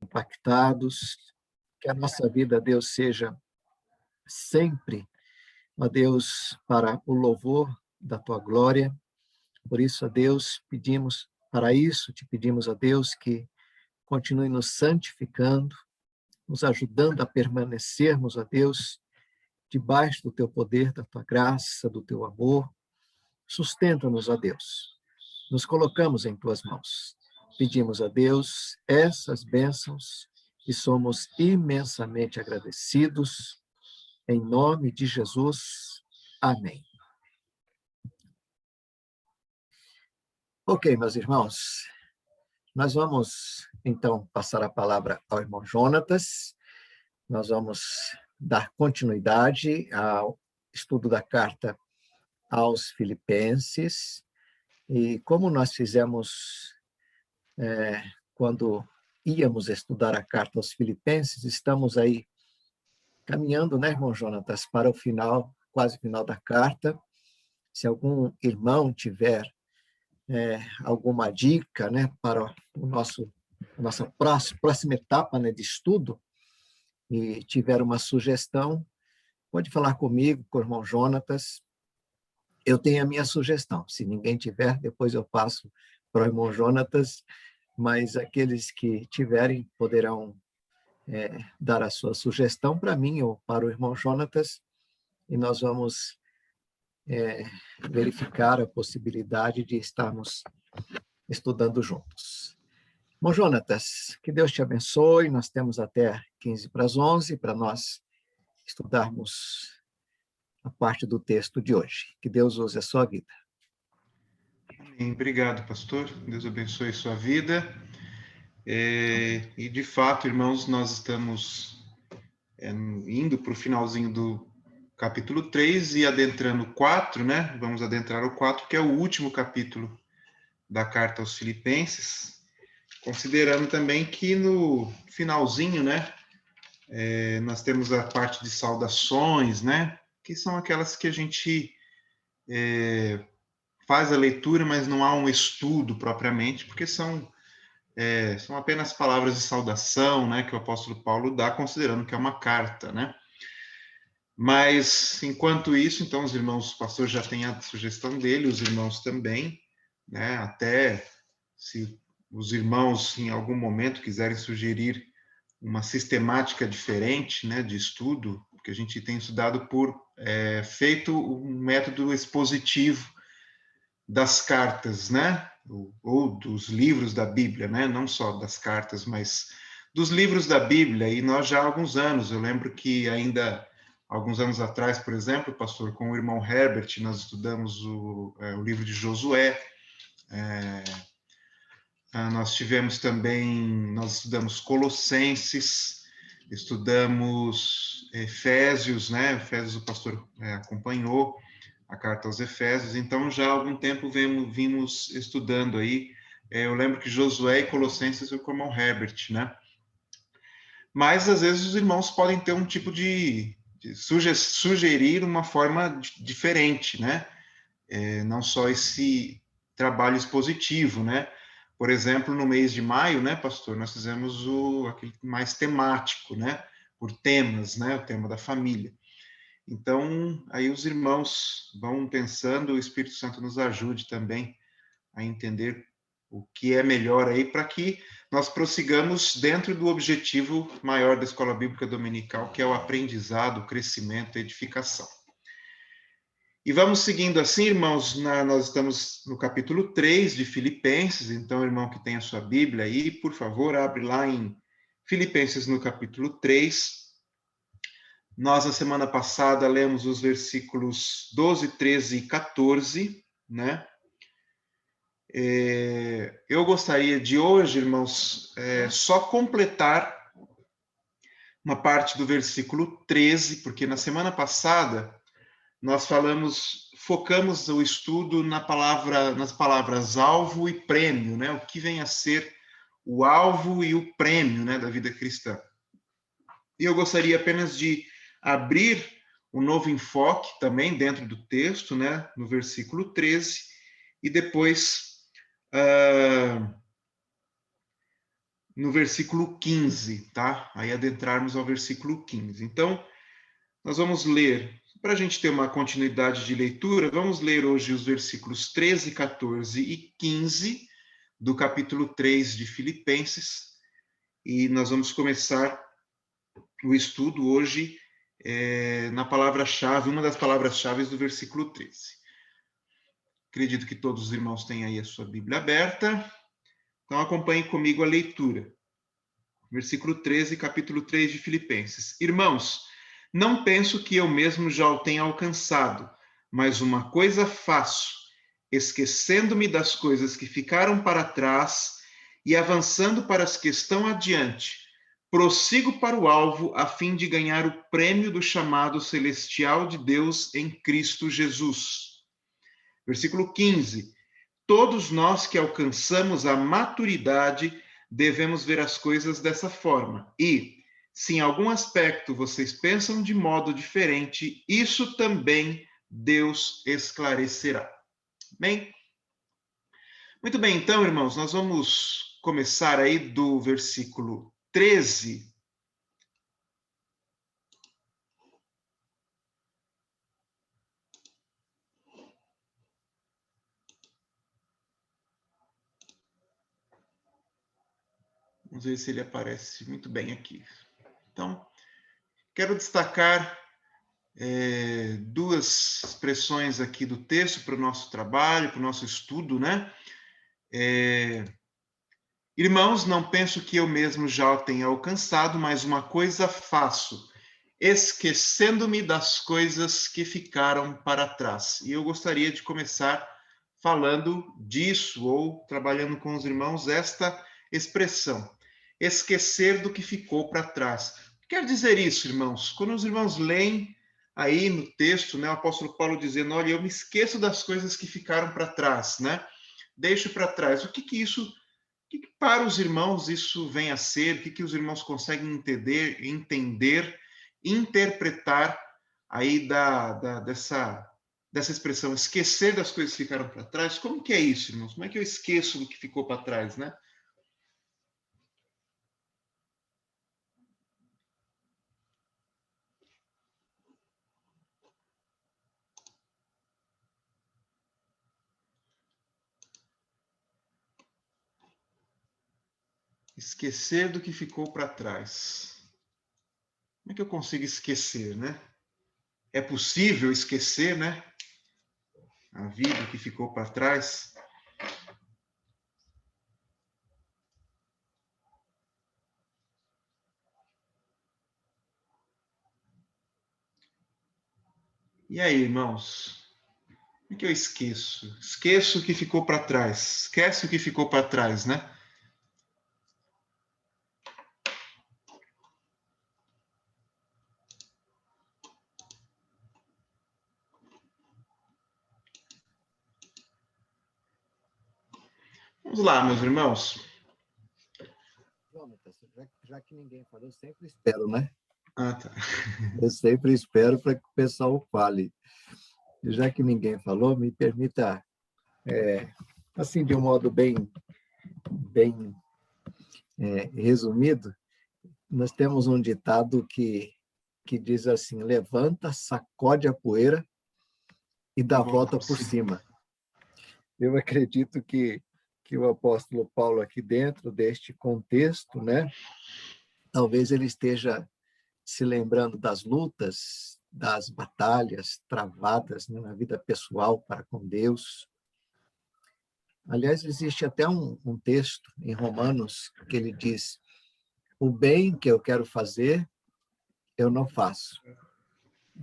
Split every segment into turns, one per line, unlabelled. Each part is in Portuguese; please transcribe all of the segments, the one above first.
impactados, que a nossa vida, Deus, seja sempre, ó Deus, para o louvor da tua glória. Por isso, ó Deus, pedimos para isso, te pedimos, ó Deus, que continue nos santificando, nos ajudando a permanecermos, ó Deus, debaixo do teu poder, da tua graça, do teu amor. Sustenta-nos, ó Deus. Nos colocamos em tuas mãos. Pedimos a Deus essas bênçãos e somos imensamente agradecidos. Em nome de Jesus. Amém. Ok, meus irmãos, nós vamos, então, passar a palavra ao irmão Jonatas. Nós vamos dar continuidade ao estudo da carta aos Filipenses. E como nós fizemos quando íamos estudar a carta aos Filipenses, estamos aí caminhando, né, irmão Jonatas, para o final, quase final da carta. Se algum irmão tiver alguma dica, né, para a nossa próxima etapa, né, de estudo, e tiver uma sugestão, pode falar comigo, com o irmão Jonatas. Eu tenho a minha sugestão. Se ninguém tiver, depois eu passo para o irmão Jonatas, mas aqueles que tiverem poderão dar a sua sugestão para mim ou para o irmão Jonatas, e nós vamos verificar a possibilidade de estarmos estudando juntos. Irmão Jonatas, que Deus te abençoe. Nós temos até 15 para as 11 para nós estudarmos a parte do texto de hoje. Que Deus use a sua vida.
Amém. Obrigado, pastor. Deus abençoe a sua vida. E, de fato, irmãos, nós estamos indo para o finalzinho do capítulo 3 e adentrando o 4, né? Vamos adentrar o 4, que é o último capítulo da carta aos Filipenses, considerando também que no finalzinho, né, nós temos a parte de saudações, né, que são aquelas que a gente faz a leitura, mas não há um estudo propriamente, porque são apenas palavras de saudação, né, que o apóstolo Paulo dá, considerando que é uma carta, né. Mas, enquanto isso, então, os irmãos, o pastor já tem a sugestão dele, os irmãos também, né, até se os irmãos, em algum momento, quiserem sugerir uma sistemática diferente, né, de estudo, porque a gente tem estudado feito um método expositivo das cartas, né, ou dos livros da Bíblia, né, não só das cartas, mas dos livros da Bíblia, e nós já há alguns anos, eu lembro que ainda alguns anos atrás, por exemplo, pastor, com o irmão Herbert, nós estudamos o livro de Josué. Nós tivemos também, nós estudamos Colossenses, estudamos Efésios, né? Efésios o pastor acompanhou a carta aos Efésios, então já há algum tempo vimos estudando aí. Eu lembro que Josué e Colossenses foi com o irmão Herbert, né? Mas às vezes os irmãos podem ter um tipo de sugerir uma forma diferente, né? Não só esse trabalho expositivo, né? Por exemplo, no mês de maio, né, pastor, nós fizemos aquele mais temático, né? Por temas, né? O tema da família. Então, aí os irmãos vão pensando, o Espírito Santo nos ajude também a entender o que é melhor aí para que nós prossigamos dentro do objetivo maior da Escola Bíblica Dominical, que é o aprendizado, o crescimento e edificação. E vamos seguindo assim, irmãos, nós estamos no capítulo 3 de Filipenses, então, irmão que tem a sua Bíblia aí, por favor, abre lá em Filipenses no capítulo 3. Nós, na semana passada, lemos os versículos 12, 13 e 14, né? Eu gostaria de hoje, irmãos, só completar uma parte do versículo 13, porque na semana passada nós focamos o estudo nas palavras alvo e prêmio, né? O que vem a ser o alvo e o prêmio, né, da vida cristã. E eu gostaria apenas de abrir um novo enfoque também dentro do texto, né, no versículo 13, e depois no versículo 15, tá? Aí adentrarmos ao versículo 15. Então, nós vamos ler, para a gente ter uma continuidade de leitura, vamos ler hoje os versículos 13, 14 e 15 do capítulo 3 de Filipenses, e nós vamos começar o estudo hoje na palavra-chave, uma das palavras-chave do versículo 13. Acredito que todos os irmãos têm aí a sua Bíblia aberta, então acompanhe comigo a leitura. Versículo 13, capítulo 3 de Filipenses. Irmãos, não penso que eu mesmo já o tenha alcançado, mas uma coisa faço, esquecendo-me das coisas que ficaram para trás e avançando para as que estão adiante, prossigo para o alvo a fim de ganhar o prêmio do chamado celestial de Deus em Cristo Jesus. Versículo 15. Todos nós que alcançamos a maturidade devemos ver as coisas dessa forma. E, se em algum aspecto vocês pensam de modo diferente, isso também Deus esclarecerá. Bem? Muito bem, então, irmãos, nós vamos começar aí do versículo 13. Vamos ver se ele aparece muito bem aqui. Então, quero destacar duas expressões aqui do texto para o nosso trabalho, para o nosso estudo, né? Irmãos, não penso que eu mesmo já o tenha alcançado, mas uma coisa faço, esquecendo-me das coisas que ficaram para trás. E eu gostaria de começar falando disso, ou trabalhando com os irmãos, esta expressão, esquecer do que ficou para trás. O que quer dizer isso, irmãos? Quando os irmãos leem aí no texto, né, o apóstolo Paulo dizendo, olha, eu me esqueço das coisas que ficaram para trás, né? Deixo para trás. O que isso, para os irmãos isso vem a ser? O que os irmãos conseguem entender, interpretar aí dessa expressão, esquecer das coisas que ficaram para trás? Como que é isso, irmãos? Como é que eu esqueço do que ficou para trás, né? Esquecer do que ficou para trás. Como é que eu consigo esquecer, né? É possível esquecer, né? A vida que ficou para trás. E aí, irmãos? Como é que eu esqueço? Esqueço o que ficou para trás. Esquece o que ficou para trás, né? Vamos lá, meus irmãos.
Jonatas, já que ninguém falou, eu sempre espero, né?
Ah, tá.
Eu sempre espero para que o pessoal fale. E já que ninguém falou, me permita, assim, de um modo bem resumido, nós temos um ditado que diz assim, levanta, sacode a poeira e dá a volta por cima. Eu acredito que o apóstolo Paulo aqui dentro deste contexto, né, talvez ele esteja se lembrando das lutas, das batalhas travadas, né, na vida pessoal para com Deus. Aliás, existe até um texto em Romanos que ele diz, o bem que eu quero fazer, eu não faço.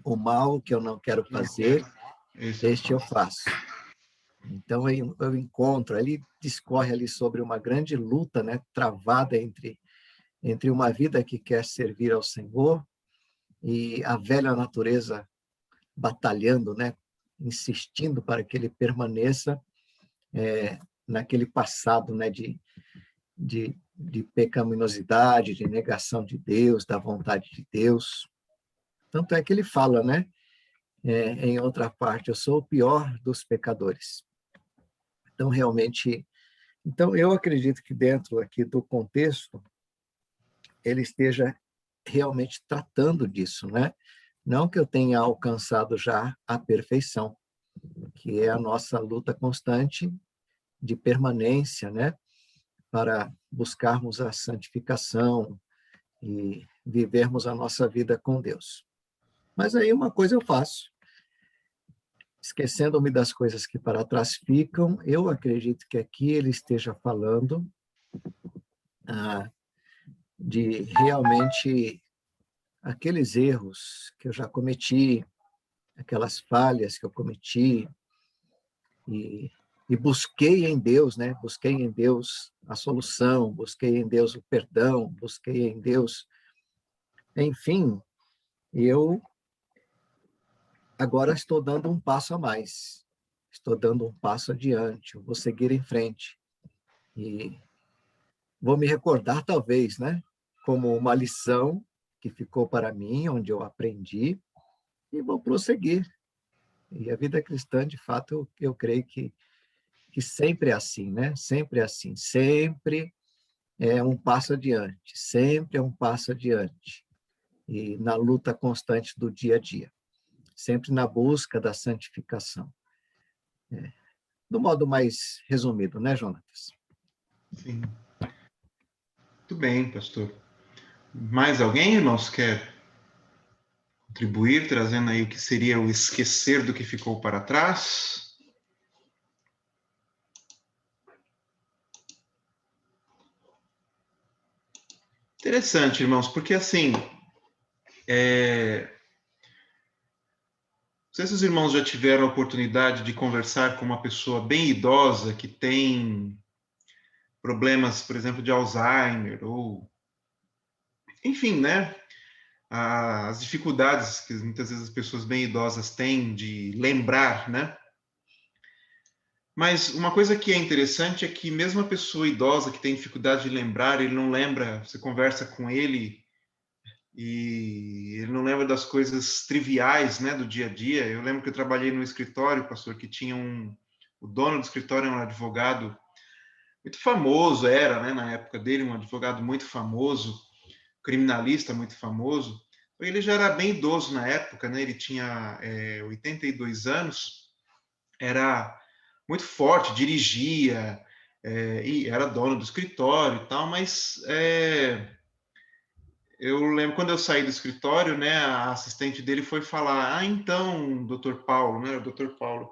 O mal que eu não quero fazer, este eu faço. Então, eu encontro, ele discorre ali sobre uma grande luta, né, travada entre uma vida que quer servir ao Senhor e a velha natureza batalhando, né, insistindo para que ele permaneça naquele passado, né, de pecaminosidade, de negação de Deus, da vontade de Deus. Tanto é que ele fala, né, em outra parte, eu sou o pior dos pecadores. Então, realmente, eu acredito que dentro aqui do contexto ele esteja realmente tratando disso, né? Não que eu tenha alcançado já a perfeição, que é a nossa luta constante de permanência, né? Para buscarmos a santificação e vivermos a nossa vida com Deus. Mas aí uma coisa eu faço, esquecendo-me das coisas que para trás ficam, eu acredito que aqui ele esteja falando de realmente aqueles erros que eu já cometi, aquelas falhas que eu cometi, e, e busquei em Deus, né? Busquei em Deus a solução, busquei em Deus o perdão, busquei em Deus, enfim, eu agora estou dando um passo a mais, estou dando um passo adiante, eu vou seguir em frente e vou me recordar talvez, né? Como uma lição que ficou para mim, onde eu aprendi, e vou prosseguir. E a vida cristã, de fato, eu creio que sempre é assim, né? Sempre é assim, sempre é um passo adiante, sempre é um passo adiante. E na luta constante do dia a dia, sempre na busca da santificação. Do modo mais resumido, né, Jonatas?
Sim. Muito bem, pastor. Mais alguém, irmãos, quer contribuir, trazendo aí o que seria o esquecer do que ficou para trás? Interessante, irmãos, porque assim, não sei se os irmãos já tiveram a oportunidade de conversar com uma pessoa bem idosa que tem problemas, por exemplo, de Alzheimer, ou, enfim, né? As dificuldades que muitas vezes as pessoas bem idosas têm de lembrar, né? Mas uma coisa que é interessante é que mesmo a pessoa idosa que tem dificuldade de lembrar, ele não lembra, você conversa com ele e ele não lembra das coisas triviais, né, do dia a dia. Eu lembro que eu trabalhei no escritório, pastor, que tinha o dono do escritório era um advogado muito famoso, era, né, na época dele, um advogado muito famoso, criminalista muito famoso. Ele já era bem idoso na época, né, ele tinha 82 anos, era muito forte, dirigia, e era dono do escritório e tal, mas eu lembro quando eu saí do escritório, né, a assistente dele foi falar: "Ah, então, doutor Paulo, né, o doutor Paulo,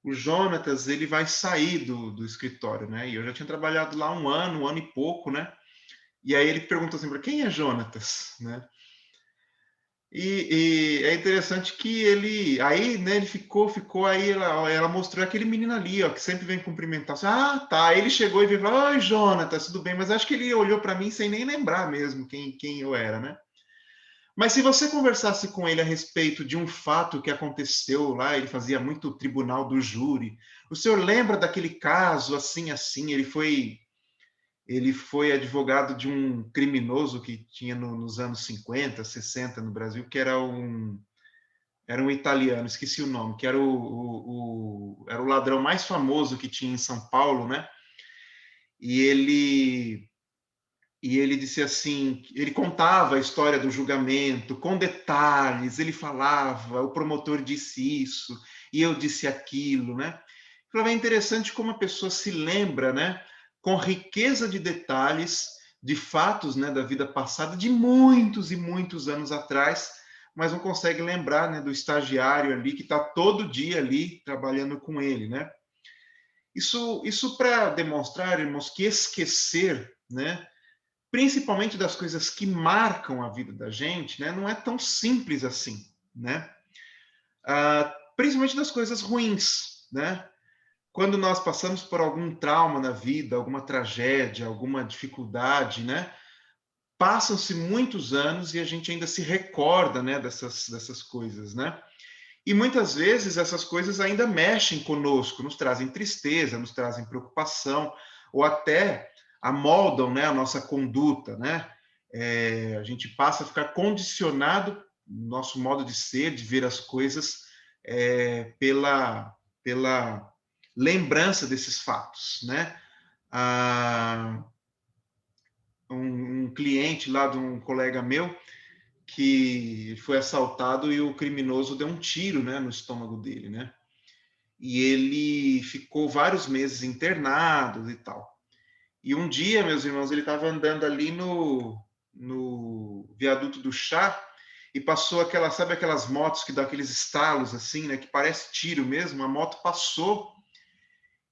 o Jonatas, ele vai sair do escritório, né?" E eu já tinha trabalhado lá um ano e pouco, né? E aí ele perguntou assim: "Quem é Jonatas?", né? E é interessante que ele, aí, né, ele ficou, aí ela mostrou aquele menino ali, ó, que sempre vem cumprimentar. Assim, ah, tá. Aí ele chegou e veio e falou: "Oi, Jonatas, tudo bem?" Mas acho que ele olhou para mim sem nem lembrar mesmo quem eu era, né? Mas se você conversasse com ele a respeito de um fato que aconteceu lá, ele fazia muito tribunal do júri. O senhor lembra daquele caso assim, assim? Ele foi advogado de um criminoso que tinha nos anos 50, 60 no Brasil, que era um italiano, esqueci o nome, que era o ladrão mais famoso que tinha em São Paulo, né? E ele disse assim, ele contava a história do julgamento com detalhes, ele falava, o promotor disse isso, e eu disse aquilo, né? Então, é interessante como a pessoa se lembra, né, com riqueza de detalhes, de fatos, né, da vida passada, de muitos e muitos anos atrás, mas não consegue lembrar, né, do estagiário ali que está todo dia ali trabalhando com ele, né? Isso para demonstrar, irmãos, que esquecer, né, principalmente das coisas que marcam a vida da gente, né, não é tão simples assim, né? Principalmente das coisas ruins, né? Quando nós passamos por algum trauma na vida, alguma tragédia, alguma dificuldade, né? Passam-se muitos anos e a gente ainda se recorda, né, dessas coisas, né? E muitas vezes essas coisas ainda mexem conosco, nos trazem tristeza, nos trazem preocupação, ou até amoldam, né, a nossa conduta, né? A gente passa a ficar condicionado no nosso modo de ser, de ver as coisas, pela lembrança desses fatos, né? um cliente lá de um colega meu que foi assaltado e o criminoso deu um tiro, né, no estômago dele, né? E ele ficou vários meses internado e tal. E um dia, meus irmãos, ele estava andando ali no viaduto do Chá e passou sabe aquelas motos que dão aqueles estalos assim, né, que parece tiro mesmo, a moto passou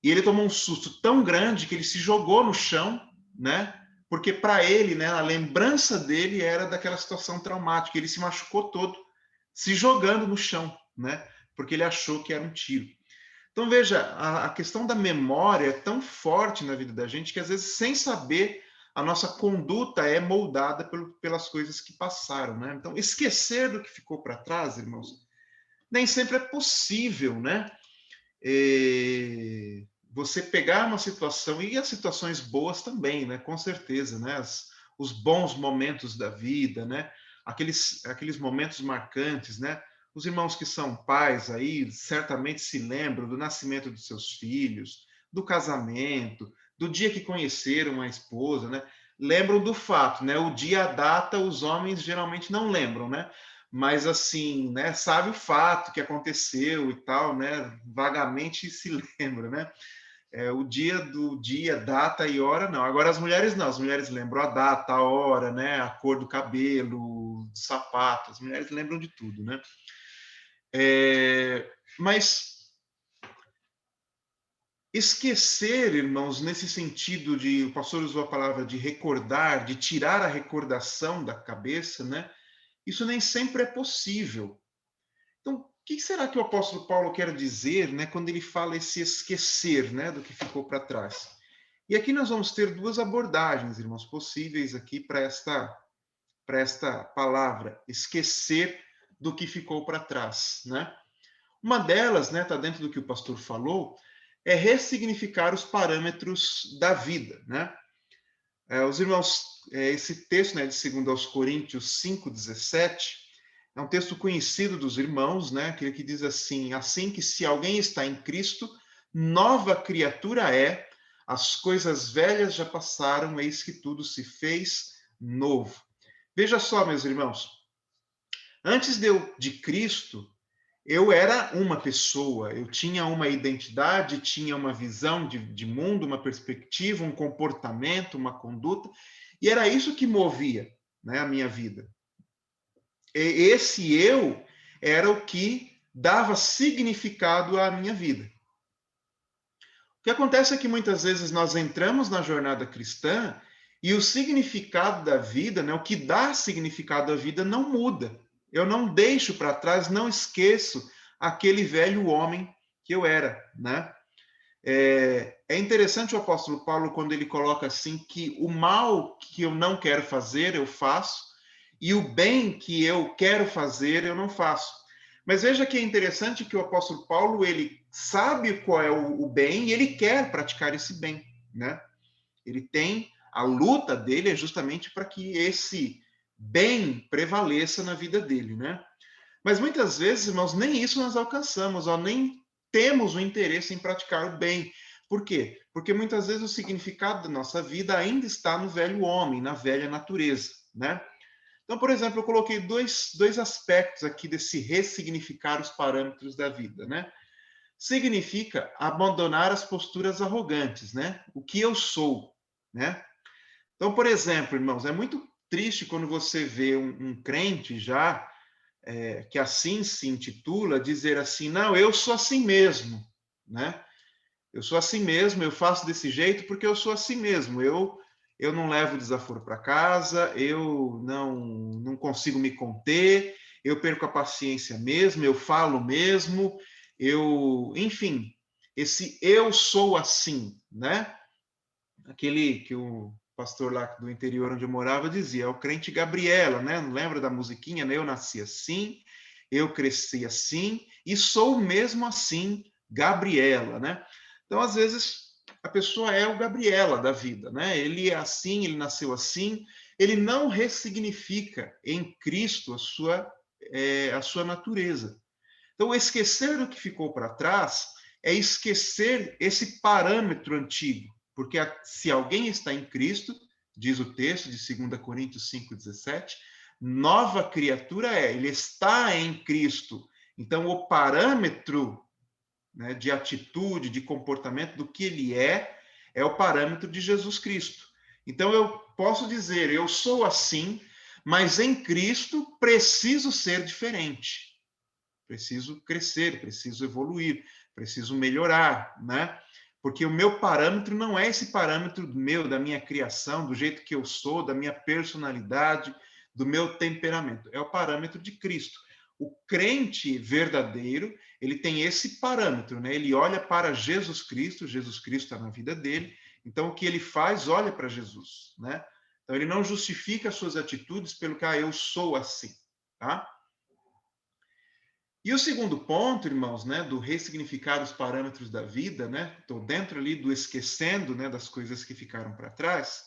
e ele tomou um susto tão grande que ele se jogou no chão, né? Porque para ele, né, a lembrança dele era daquela situação traumática, ele se machucou todo se jogando no chão, né? Porque ele achou que era um tiro. Então, veja, a questão da memória é tão forte na vida da gente que, às vezes, sem saber, a nossa conduta é moldada pelas coisas que passaram, né? Então, esquecer do que ficou para trás, irmãos, nem sempre é possível, né? Você pegar uma situação, e as situações boas também, né? Com certeza, né? Os bons momentos da vida, né? Aqueles momentos marcantes, né? Os irmãos que são pais aí certamente se lembram do nascimento dos seus filhos, do casamento, do dia que conheceram a esposa, né? Lembram do fato, né? O dia, a data, os homens geralmente não lembram, né? Mas assim, né? Sabe o fato que aconteceu e tal, né? Vagamente se lembra, né? O dia, data e hora, não. Agora as mulheres não, as mulheres lembram a data, a hora, né? A cor do cabelo, do sapato, as mulheres lembram de tudo, né? Mas esquecer, irmãos, nesse sentido de, o pastor usou a palavra de recordar, de tirar a recordação da cabeça, né? Isso nem sempre é possível. Então, o que será que o apóstolo Paulo quer dizer, né, quando ele fala esse esquecer, né, do que ficou para trás? E aqui nós vamos ter duas abordagens, irmãos, possíveis aqui para esta palavra, esquecer do que ficou para trás, né? Uma delas, né, está dentro do que o pastor falou, é ressignificar os parâmetros da vida, né? Os irmãos, esse texto, né, de 2 aos Coríntios 5:17, é um texto conhecido dos irmãos, né, que diz assim que se alguém está em Cristo, nova criatura é, as coisas velhas já passaram, eis que tudo se fez novo. Veja só, meus irmãos, antes de Cristo, eu era uma pessoa, eu tinha uma identidade, tinha uma visão de mundo, uma perspectiva, um comportamento, uma conduta, e era isso que movia, né, a minha vida. Esse eu era o que dava significado à minha vida. O que acontece é que muitas vezes nós entramos na jornada cristã e o significado da vida, né, o que dá significado à vida, não muda. Eu não deixo para trás, não esqueço aquele velho homem que eu era, né? É interessante o apóstolo Paulo quando ele coloca assim que o mal que eu não quero fazer, eu faço, e o bem que eu quero fazer, eu não faço. Mas veja que é interessante que o apóstolo Paulo, ele sabe qual é o bem e ele quer praticar esse bem, né? Ele tem, a luta dele é justamente para que esse bem prevaleça na vida dele, né? Mas muitas vezes, irmãos, nem isso nós alcançamos, ó, nem temos o interesse em praticar o bem. Por quê? Porque muitas vezes o significado da nossa vida ainda está no velho homem, na velha natureza, né? Então, por exemplo, eu coloquei dois aspectos aqui desse ressignificar os parâmetros da vida, né? Significa abandonar as posturas arrogantes, né? O que eu sou, né? Então, por exemplo, irmãos, é muito triste quando você vê um crente já que assim se intitula, dizer assim, não, eu sou assim mesmo, né? Eu sou assim mesmo, eu faço desse jeito porque eu sou assim mesmo. Eu não levo desaforo para casa, eu não consigo me conter, eu perco a paciência mesmo, eu falo mesmo, enfim, esse eu sou assim, né? Aquele que o pastor lá do interior onde eu morava dizia, é o crente Gabriela, né? Não lembra da musiquinha, né? Eu nasci assim, eu cresci assim e sou mesmo assim, Gabriela, né? Então, às vezes, a pessoa é o Gabriela da vida, né? Ele é assim, ele nasceu assim, ele não ressignifica em Cristo a sua natureza. Então, esquecer do que ficou para trás é esquecer esse parâmetro antigo, porque se alguém está em Cristo, diz o texto de 2 Coríntios 5,17, nova criatura é, ele está em Cristo. Então, o parâmetro, né, de atitude, de comportamento do que ele é o parâmetro de Jesus Cristo. Então, eu posso dizer, eu sou assim, mas em Cristo preciso ser diferente. Preciso crescer, preciso evoluir, preciso melhorar, né? Porque o meu parâmetro não é esse parâmetro meu, da minha criação, do jeito que eu sou, da minha personalidade, do meu temperamento. É o parâmetro de Cristo. O crente verdadeiro, ele tem esse parâmetro, né? Ele olha para Jesus Cristo está na vida dele, então o que ele faz, olha para Jesus, né? Então ele não justifica as suas atitudes pelo que, eu sou assim, tá? E o segundo ponto, irmãos, né, do ressignificar os parâmetros da vida, né? Estou dentro ali do esquecendo, né, das coisas que ficaram para trás,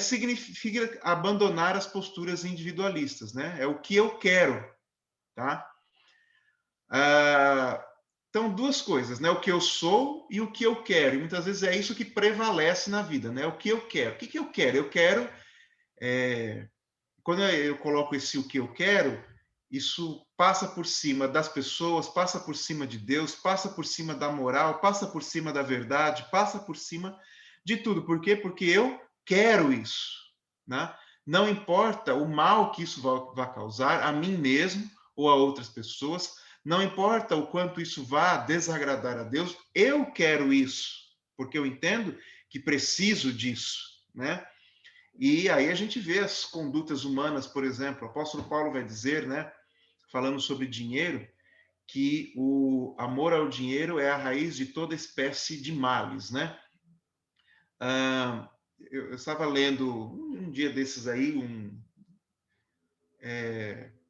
significa abandonar as posturas individualistas, né? É o que eu quero, tá? Então, duas coisas, né? O que eu sou e o que eu quero. E muitas vezes é isso que prevalece na vida, né? O que eu quero. O que eu quero? Eu quero... Quando eu coloco esse o que eu quero, isso passa por cima das pessoas, passa por cima de Deus, passa por cima da moral, passa por cima da verdade, passa por cima de tudo. Por quê? Porque eu quero isso, né? Não importa o mal que isso vai causar a mim mesmo ou a outras pessoas, não importa o quanto isso vá desagradar a Deus, eu quero isso, porque eu entendo que preciso disso, né? E aí a gente vê as condutas humanas, por exemplo, o apóstolo Paulo vai dizer, né, falando sobre dinheiro, que o amor ao dinheiro é a raiz de toda espécie de males, né? Eu estava lendo um dia desses aí,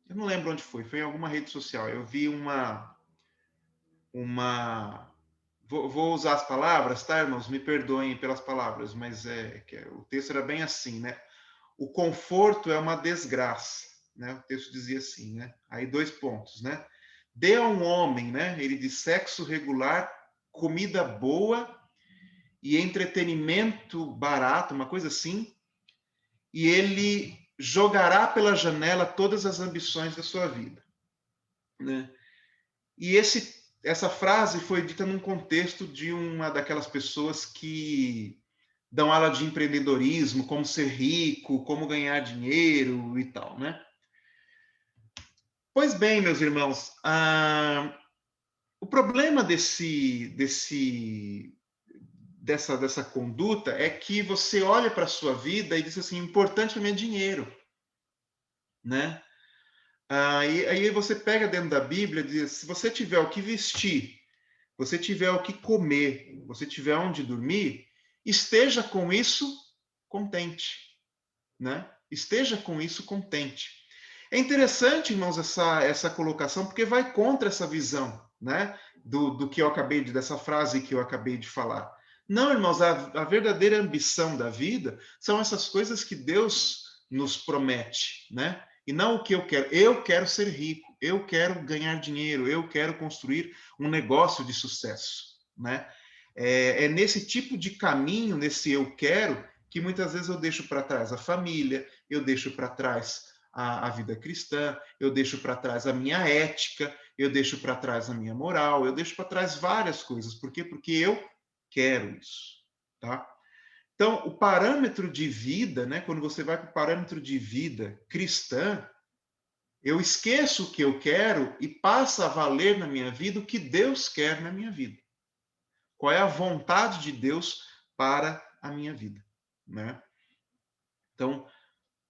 eu não lembro onde foi em alguma rede social, eu vi vou usar as palavras, tá, irmãos? Me perdoem pelas palavras, mas o texto era bem assim, né? O conforto é uma desgraça, né? O texto dizia assim, né? Aí 2 pontos, né? Dê a um homem, né? Ele de sexo regular, comida boa e entretenimento barato, uma coisa assim, e ele jogará pela janela todas as ambições da sua vida, né? E essa frase foi dita num contexto de uma daquelas pessoas que dão aula de empreendedorismo, como ser rico, como ganhar dinheiro e tal, né? Pois bem, meus irmãos, o problema dessa conduta é que você olha para a sua vida e diz assim, importante para mim é dinheiro, né? Aí você pega dentro da Bíblia e diz, se você tiver o que vestir, você tiver o que comer, você tiver onde dormir, esteja com isso contente, né? Esteja com isso contente. É interessante, irmãos, essa colocação, porque vai contra essa visão, né? Do que eu acabei dessa frase que eu acabei de falar. Não, irmãos, a verdadeira ambição da vida são essas coisas que Deus nos promete, né? E não o que eu quero. Eu quero ser rico, eu quero ganhar dinheiro, eu quero construir um negócio de sucesso, né? É nesse tipo de caminho, nesse eu quero, que muitas vezes eu deixo para trás a família, eu deixo para trás a vida cristã, eu deixo para trás a minha ética, eu deixo para trás a minha moral, eu deixo para trás várias coisas. Por quê? Porque eu quero isso, tá? Então, o parâmetro de vida, né, quando você vai para o parâmetro de vida cristã, eu esqueço o que eu quero e passa a valer na minha vida o que Deus quer na minha vida. Qual é a vontade de Deus para a minha vida, né? Então,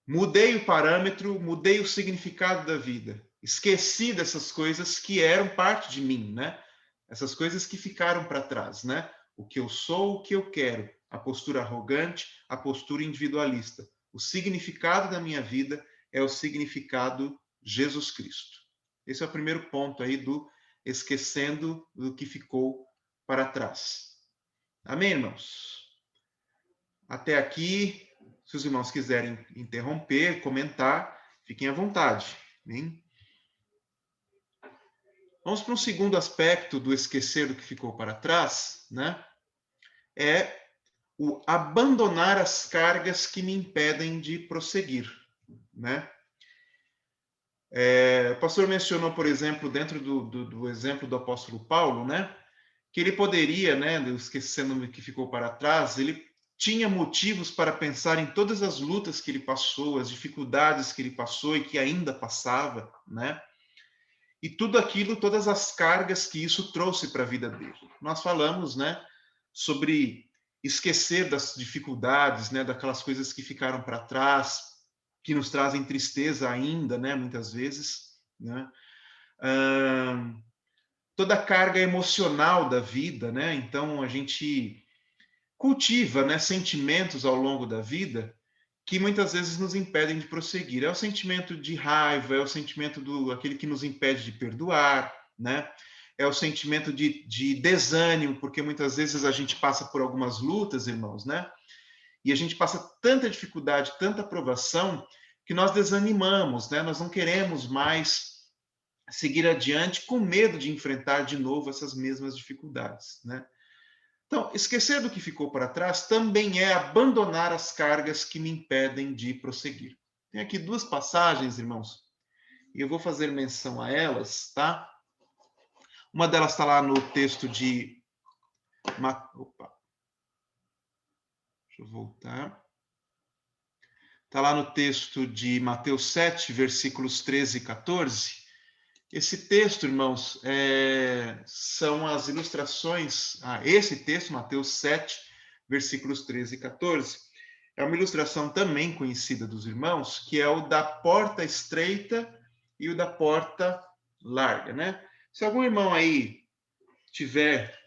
mudei o parâmetro, mudei o significado da vida. Esqueci dessas coisas que eram parte de mim, né? Essas coisas que ficaram para trás, né? O que eu sou, o que eu quero. A postura arrogante, a postura individualista. O significado da minha vida é o significado Jesus Cristo. Esse é o primeiro ponto aí do esquecendo do que ficou para trás. Amém, irmãos? Até aqui, se os irmãos quiserem interromper, comentar, fiquem à vontade. Hein? Vamos para um segundo aspecto do esquecer do que ficou para trás, né? É o abandonar as cargas que me impedem de prosseguir, né? O pastor mencionou, por exemplo, dentro do exemplo do apóstolo Paulo, né? Que ele poderia, né? Esquecendo que ficou para trás, ele tinha motivos para pensar em todas as lutas que ele passou, as dificuldades que ele passou e que ainda passava, né? E tudo aquilo, todas as cargas que isso trouxe para a vida dele. Nós falamos, né, sobre esquecer das dificuldades, né, daquelas coisas que ficaram para trás, que nos trazem tristeza ainda, né, muitas vezes, né? Toda a carga emocional da vida, né? Então a gente cultiva, né, sentimentos ao longo da vida que muitas vezes nos impedem de prosseguir. É o sentimento de raiva, é o sentimento do aquele que nos impede de perdoar, né? É o sentimento de desânimo, porque muitas vezes a gente passa por algumas lutas, irmãos, né? E a gente passa tanta dificuldade, tanta provação, que nós desanimamos, né? Nós não queremos mais seguir adiante com medo de enfrentar de novo essas mesmas dificuldades, né? Então, esquecer do que ficou para trás também é abandonar as cargas que me impedem de prosseguir. Tem aqui duas passagens, irmãos, e eu vou fazer menção a elas, tá? Uma delas está lá no texto de. Opa, deixa eu voltar. Está lá no texto de Mateus 7, versículos 13 e 14. Esse texto, irmãos, são as ilustrações. Esse texto, Mateus 7, versículos 13 e 14, é uma ilustração também conhecida dos irmãos, que é o da porta estreita e o da porta larga, né? Se algum irmão aí tiver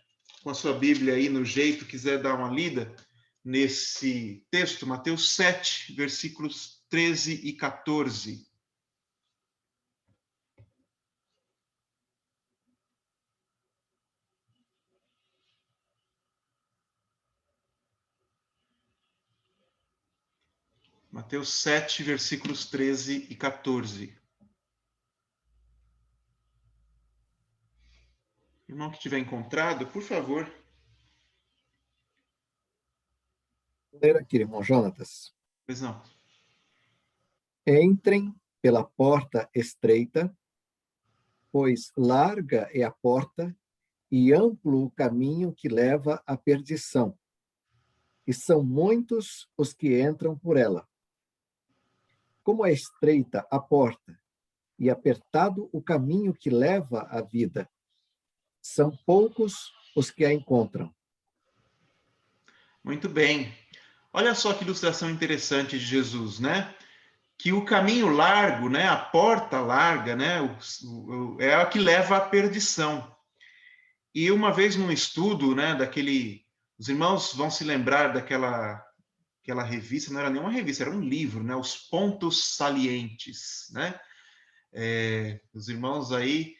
com a sua Bíblia aí no jeito, quiser dar uma lida nesse texto, Mateus 7, versículos 13 e 14. Mateus 7, versículos 13 e 14. Irmão que tiver encontrado, por favor.
Vou ler aqui, irmão Jonatas.
Pois não.
Entrem pela porta estreita, pois larga é a porta e amplo o caminho que leva à perdição, e são muitos os que entram por ela. Como é estreita a porta e apertado o caminho que leva à vida, são poucos os que a encontram.
Muito bem. Olha só que ilustração interessante de Jesus, né? Que o caminho largo, né, a porta larga, né, é a que leva à perdição. E uma vez num estudo, né, os irmãos vão se lembrar aquela revista, não era nenhuma revista, era um livro, né, Os Pontos Salientes, né? Os irmãos aí,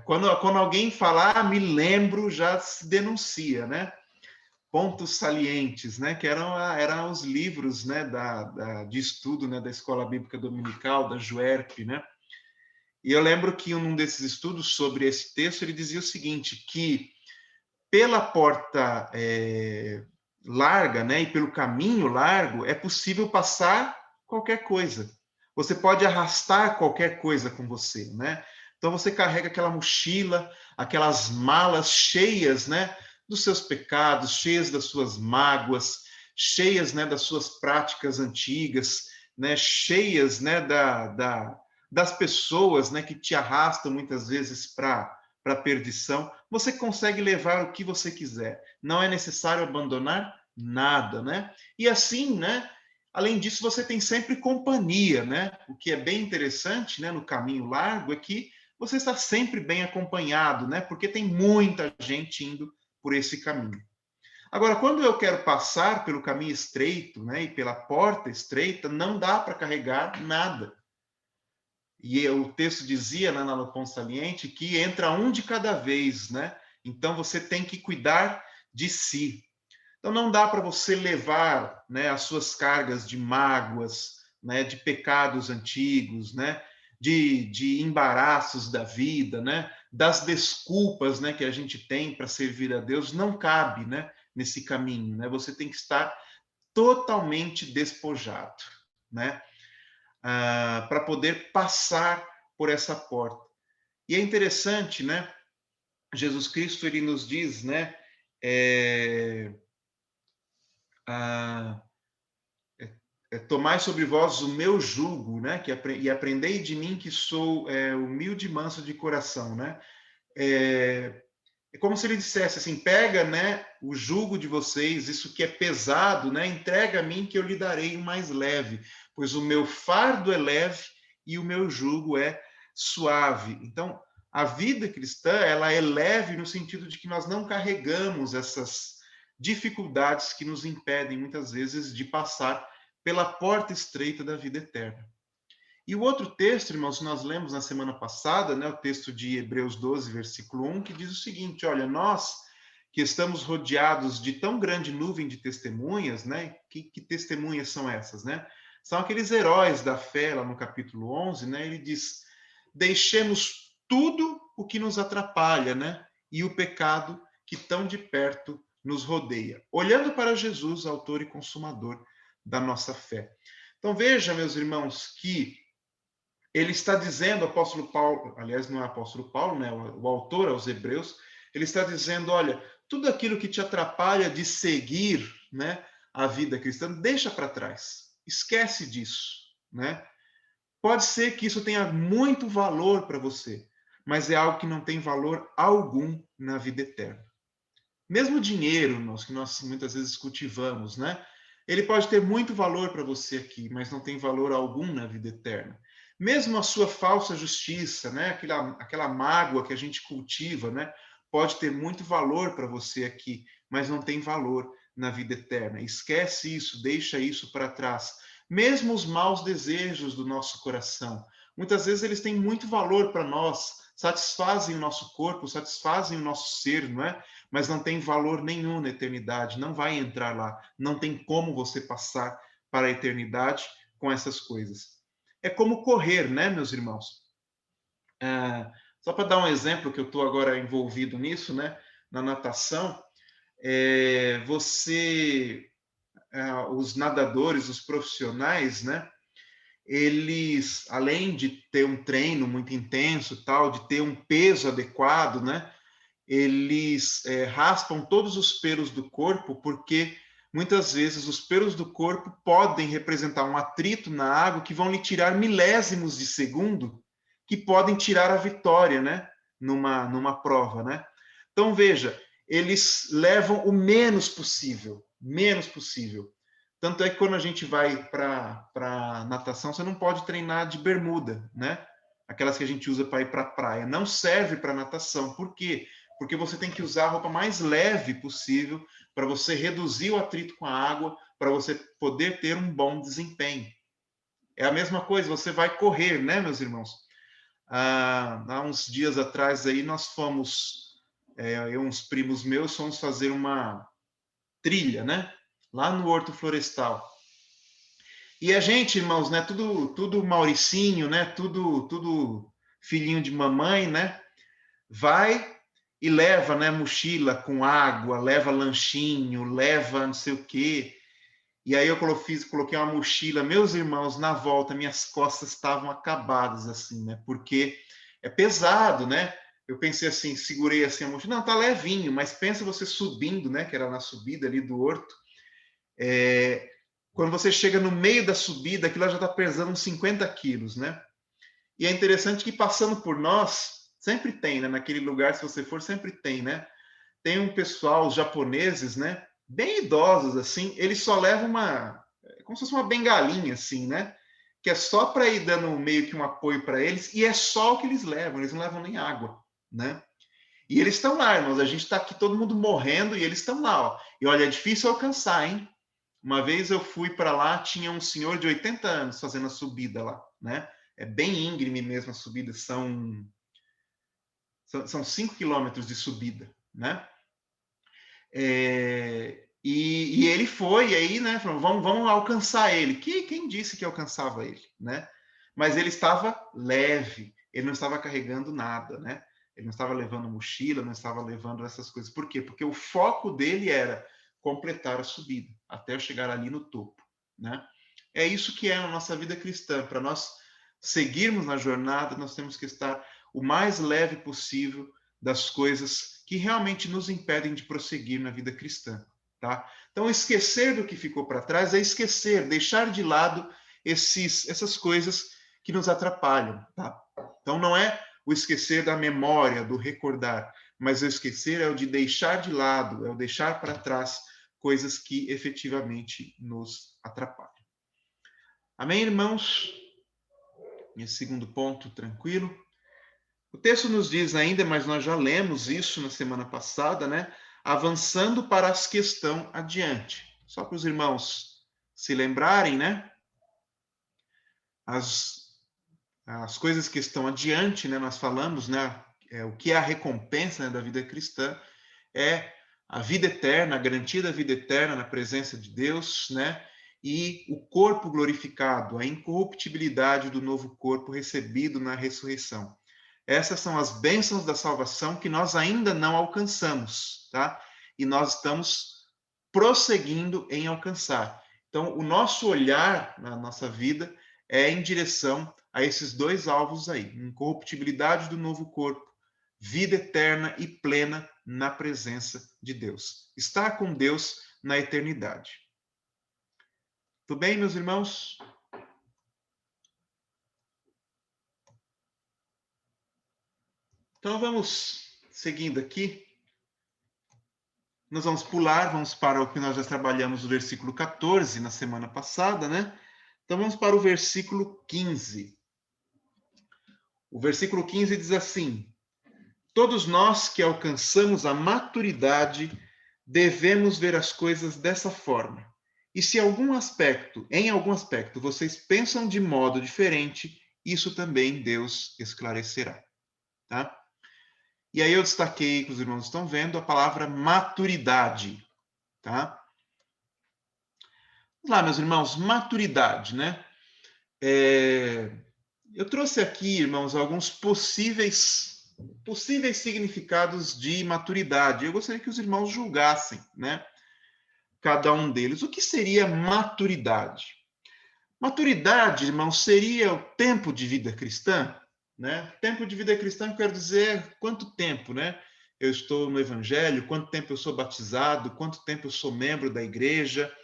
quando alguém falar, me lembro, já se denuncia, né? Pontos salientes, né? Que eram os livros, né? De estudo, né? Da Escola Bíblica Dominical, da JUERP, né? E eu lembro que um desses estudos sobre esse texto ele dizia o seguinte, que pela porta larga, né? E pelo caminho largo é possível passar qualquer coisa. Você pode arrastar qualquer coisa com você, né? Então você carrega aquela mochila, aquelas malas cheias, né? Dos seus pecados, cheias das suas mágoas, cheias, né? Das suas práticas antigas, né? Cheias, né? Das pessoas, né? Que te arrastam muitas vezes para a perdição. Você consegue levar o que você quiser. Não é necessário abandonar nada, né? E assim, né? Além disso, você tem sempre companhia, né? O que é bem interessante, né, no caminho largo é que você está sempre bem acompanhado, né? Porque tem muita gente indo por esse caminho. Agora, quando eu quero passar pelo caminho estreito, né, e pela porta estreita, não dá para carregar nada. E o texto dizia, né, no ponto saliente, que entra um de cada vez, né? Então você tem que cuidar de si. Então não dá para você levar, né, as suas cargas de mágoas, né, de pecados antigos, né, de embaraços da vida, né, das desculpas, né, que a gente tem para servir a Deus, não cabe, né, nesse caminho, né? Você tem que estar totalmente despojado, né? Para poder passar por essa porta. E é interessante, né? Jesus Cristo, ele nos diz, né? Tomai sobre vós o meu jugo, né? E aprendei de mim que sou humilde e manso de coração, né? É como se ele dissesse assim: pega, né, o jugo de vocês, isso que é pesado, né? Entrega a mim que eu lhe darei o mais leve, pois o meu fardo é leve e o meu jugo é suave. Então, a vida cristã, ela é leve no sentido de que nós não carregamos essas dificuldades que nos impedem muitas vezes de passar pela porta estreita da vida eterna. E o outro texto, irmãos, nós lemos na semana passada, né, o texto de Hebreus 12, versículo 1, que diz o seguinte: olha, nós que estamos rodeados de tão grande nuvem de testemunhas, né? Que testemunhas são essas, né? São aqueles heróis da fé, lá no capítulo 11, né? Ele diz: deixemos tudo o que nos atrapalha, né? E o pecado que tão de perto nos rodeia, olhando para Jesus, autor e consumador da nossa fé. Então veja, meus irmãos, que ele está dizendo, o apóstolo Paulo, aliás, não é o apóstolo Paulo, né, o autor aos Hebreus, ele está dizendo, olha, tudo aquilo que te atrapalha de seguir, né, a vida cristã, deixa para trás, esquece disso, né? Pode ser que isso tenha muito valor para você, mas é algo que não tem valor algum na vida eterna. Mesmo o dinheiro, que nós muitas vezes cultivamos, né? Ele pode ter muito valor para você aqui, mas não tem valor algum na vida eterna. Mesmo a sua falsa justiça, né? Aquela mágoa que a gente cultiva, né? Pode ter muito valor para você aqui, mas não tem valor na vida eterna. Esquece isso, deixa isso para trás. Mesmo os maus desejos do nosso coração, muitas vezes eles têm muito valor para nós, satisfazem o nosso corpo, satisfazem o nosso ser, não é? Mas não tem valor nenhum na eternidade, não vai entrar lá, não tem como você passar para a eternidade com essas coisas. É como correr, né, meus irmãos? Só para dar um exemplo, que eu estou agora envolvido nisso, né, na natação, os nadadores, os profissionais, né, eles, além de ter um treino muito intenso, tal, de ter um peso adequado, né, eles raspam todos os pelos do corpo, porque muitas vezes os pelos do corpo podem representar um atrito na água que vão lhe tirar milésimos de segundo, que podem tirar a vitória, né? Numa prova, né? Então, veja, eles levam o menos possível, menos possível. Tanto é que quando a gente vai para natação, você não pode treinar de bermuda, né? Aquelas que a gente usa para ir para a praia. Não serve para natação. Por quê? Porque você tem que usar a roupa mais leve possível para você reduzir o atrito com a água, para você poder ter um bom desempenho. É a mesma coisa, você vai correr, né, meus irmãos? Há uns dias atrás aí nós fomos, eu e uns primos meus fomos fazer uma trilha, né? Lá no Horto Florestal. E a gente, irmãos, né? Tudo Mauricinho, né? Tudo filhinho de mamãe, né? Vai e leva, né, mochila com água, leva lanchinho, leva não sei o quê. E aí eu coloquei uma mochila. Meus irmãos, na volta, minhas costas estavam acabadas, assim, né? Porque é pesado, né? Eu pensei assim, segurei assim a mochila. Não, tá levinho, mas pensa você subindo, né? Que era na subida ali do horto. Quando você chega no meio da subida, aquilo já está pesando uns 50 quilos, né? E é interessante que passando por nós, sempre tem, né? Naquele lugar, se você for, sempre tem, né? Tem um pessoal, os japoneses, né? Bem idosos, assim, eles só levam como se fosse uma bengalinha, assim, né? Que é só para ir dando meio que um apoio para eles, e é só o que eles não levam nem água, né? E eles estão lá, irmãos, a gente está aqui todo mundo morrendo e eles estão lá, ó. E olha, é difícil alcançar, hein? Uma vez eu fui para lá, tinha um senhor de 80 anos fazendo a subida lá, né? É bem íngreme mesmo a subida, são 5 quilômetros de subida, né? E ele foi, e aí, né, falou, vamos alcançar ele. Quem disse que alcançava ele, né? Mas ele estava leve, ele não estava carregando nada, né? Ele não estava levando mochila, não estava levando essas coisas. Por quê? Porque o foco dele era completar a subida, até eu chegar ali no topo, né? É isso que é a nossa vida cristã. Para nós seguirmos na jornada, nós temos que estar o mais leve possível das coisas que realmente nos impedem de prosseguir na vida cristã, tá? Então, esquecer do que ficou para trás é esquecer, deixar de lado essas coisas que nos atrapalham, tá? Então, não é o esquecer da memória, do recordar, mas o esquecer é o de deixar de lado, é o deixar para trás coisas que efetivamente nos atrapalham. Amém, irmãos? Esse segundo ponto, tranquilo. O texto nos diz ainda, mas nós já lemos isso na semana passada, né? Avançando para as que estão adiante. Só para os irmãos se lembrarem, né? As coisas que estão adiante, né? Nós falamos, né? O que é a recompensa, né, da vida cristã é a vida eterna, a garantia da vida eterna na presença de Deus, né? E o corpo glorificado, a incorruptibilidade do novo corpo recebido na ressurreição. Essas são as bênçãos da salvação que nós ainda não alcançamos, tá? E nós estamos prosseguindo em alcançar. Então, o nosso olhar na nossa vida é em direção a esses dois alvos aí: incorruptibilidade do novo corpo, vida eterna e plena na presença de Deus. Estar com Deus na eternidade. Tudo bem, meus irmãos? Então, vamos seguindo aqui. Nós vamos pular, vamos para o que nós já trabalhamos, o versículo 14, na semana passada, né? Então, vamos para o versículo 15. O versículo 15 diz assim: todos nós que alcançamos a maturidade devemos ver as coisas dessa forma. E se em algum aspecto, vocês pensam de modo diferente, isso também Deus esclarecerá. Tá? E aí eu destaquei, que os irmãos estão vendo, a palavra maturidade. Tá? Vamos lá, meus irmãos, maturidade, né? Eu trouxe aqui, irmãos, alguns possíveis significados de maturidade. Eu gostaria que os irmãos julgassem, né? Cada um deles. O que seria maturidade? Maturidade, irmãos, seria o tempo de vida cristã, né? Tempo de vida cristã quer dizer quanto tempo, né? Eu estou no evangelho, quanto tempo eu sou batizado, quanto tempo eu sou membro da igreja.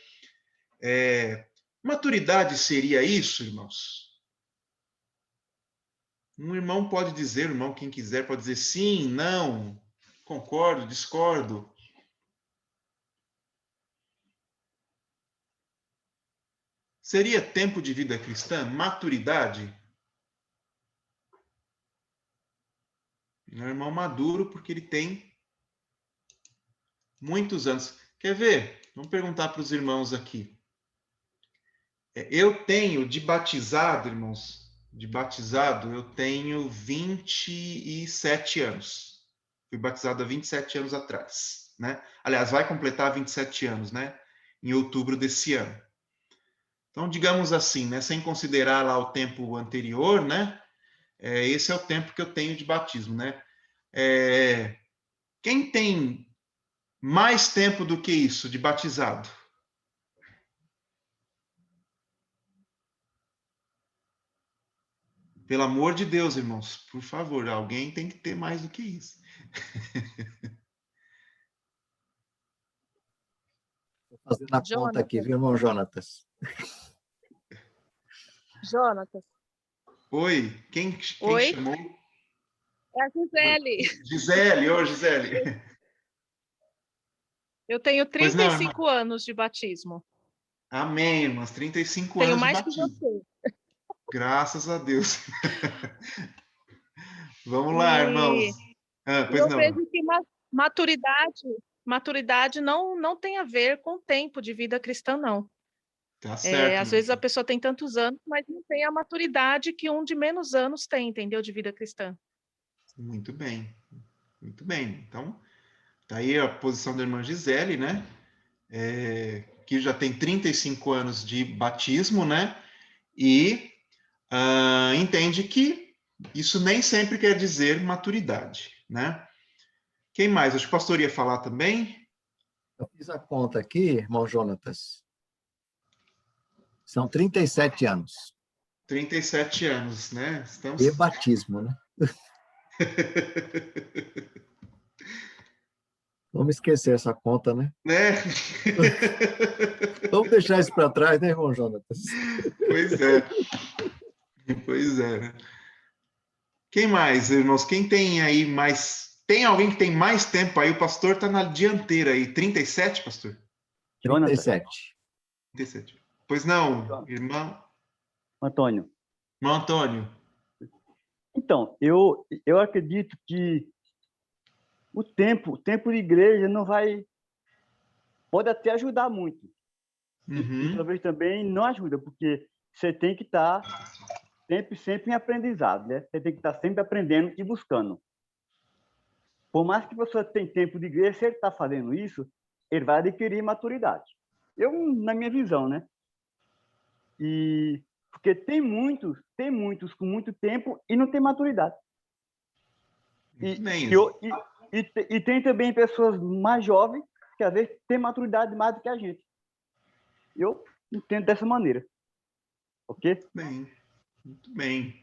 Maturidade seria isso, irmãos? Um irmão pode dizer, um irmão, quem quiser, pode dizer sim, não, concordo, discordo. Seria tempo de vida cristã? Maturidade? É um irmão maduro porque ele tem muitos anos. Quer ver? Vamos perguntar para os irmãos aqui. Eu tenho de batizado, irmãos, eu tenho 27 anos. Fui batizado há 27 anos atrás, né? Aliás, vai completar 27 anos, né? Em outubro desse ano. Então, digamos assim, né? Sem considerar lá o tempo anterior, né? Esse é o tempo que eu tenho de batismo, né? Quem tem mais tempo do que isso de batizado? Pelo amor de Deus, irmãos, por favor, alguém tem que ter mais do que isso.
Estou fazendo a conta aqui, viu, irmão Jonatas?
Jonatas.
Oi, quem
Oi?
chamou?
É a Gisele.
Gisele, ô Gisele.
Eu tenho
Pois não,
35 anos de batismo.
Amém, irmãs, 35
Tenho
anos de
mais que
batismo.
você.
Graças a Deus. Vamos lá, irmãos. Pois
eu
não.
vejo que maturidade não tem a ver com o tempo de vida cristã, não.
Tá certo.
Às vezes a pessoa tem tantos anos, mas não tem a maturidade que um de menos anos tem, entendeu? De vida cristã.
Muito bem. Muito bem. Então, tá aí a posição da irmã Gisele, né? Que já tem 35 anos de batismo, né? E entende que isso nem sempre quer dizer maturidade, né? Quem mais? Acho que o pastor ia falar também.
Eu fiz a conta aqui, irmão Jonatas. São 37 anos.
37 anos, né? Estamos...
E batismo, né? Vamos esquecer essa conta, né?
Né?
Vamos deixar isso para trás, né, irmão Jonatas?
Pois é. Pois é, né? Quem mais, irmãos? Quem tem aí mais... Tem alguém que tem mais tempo aí? O pastor está na dianteira aí. 37, pastor?
37.
37. Pois não, irmão...
Antônio.
Irmão Antônio.
Então, eu acredito que o tempo de igreja não vai... Pode até ajudar muito. E talvez também não ajuda, porque você tem que estar sempre em aprendizado, né? Você tem que estar sempre aprendendo e buscando. Por mais que você tenha tempo de igreja, se ele está fazendo isso, ele vai adquirir maturidade. Na minha visão, né? Porque tem muitos com muito tempo e não tem maturidade. E tem também pessoas mais jovens que às vezes têm maturidade mais do que a gente. Eu entendo dessa maneira. Ok?
Bem, muito bem.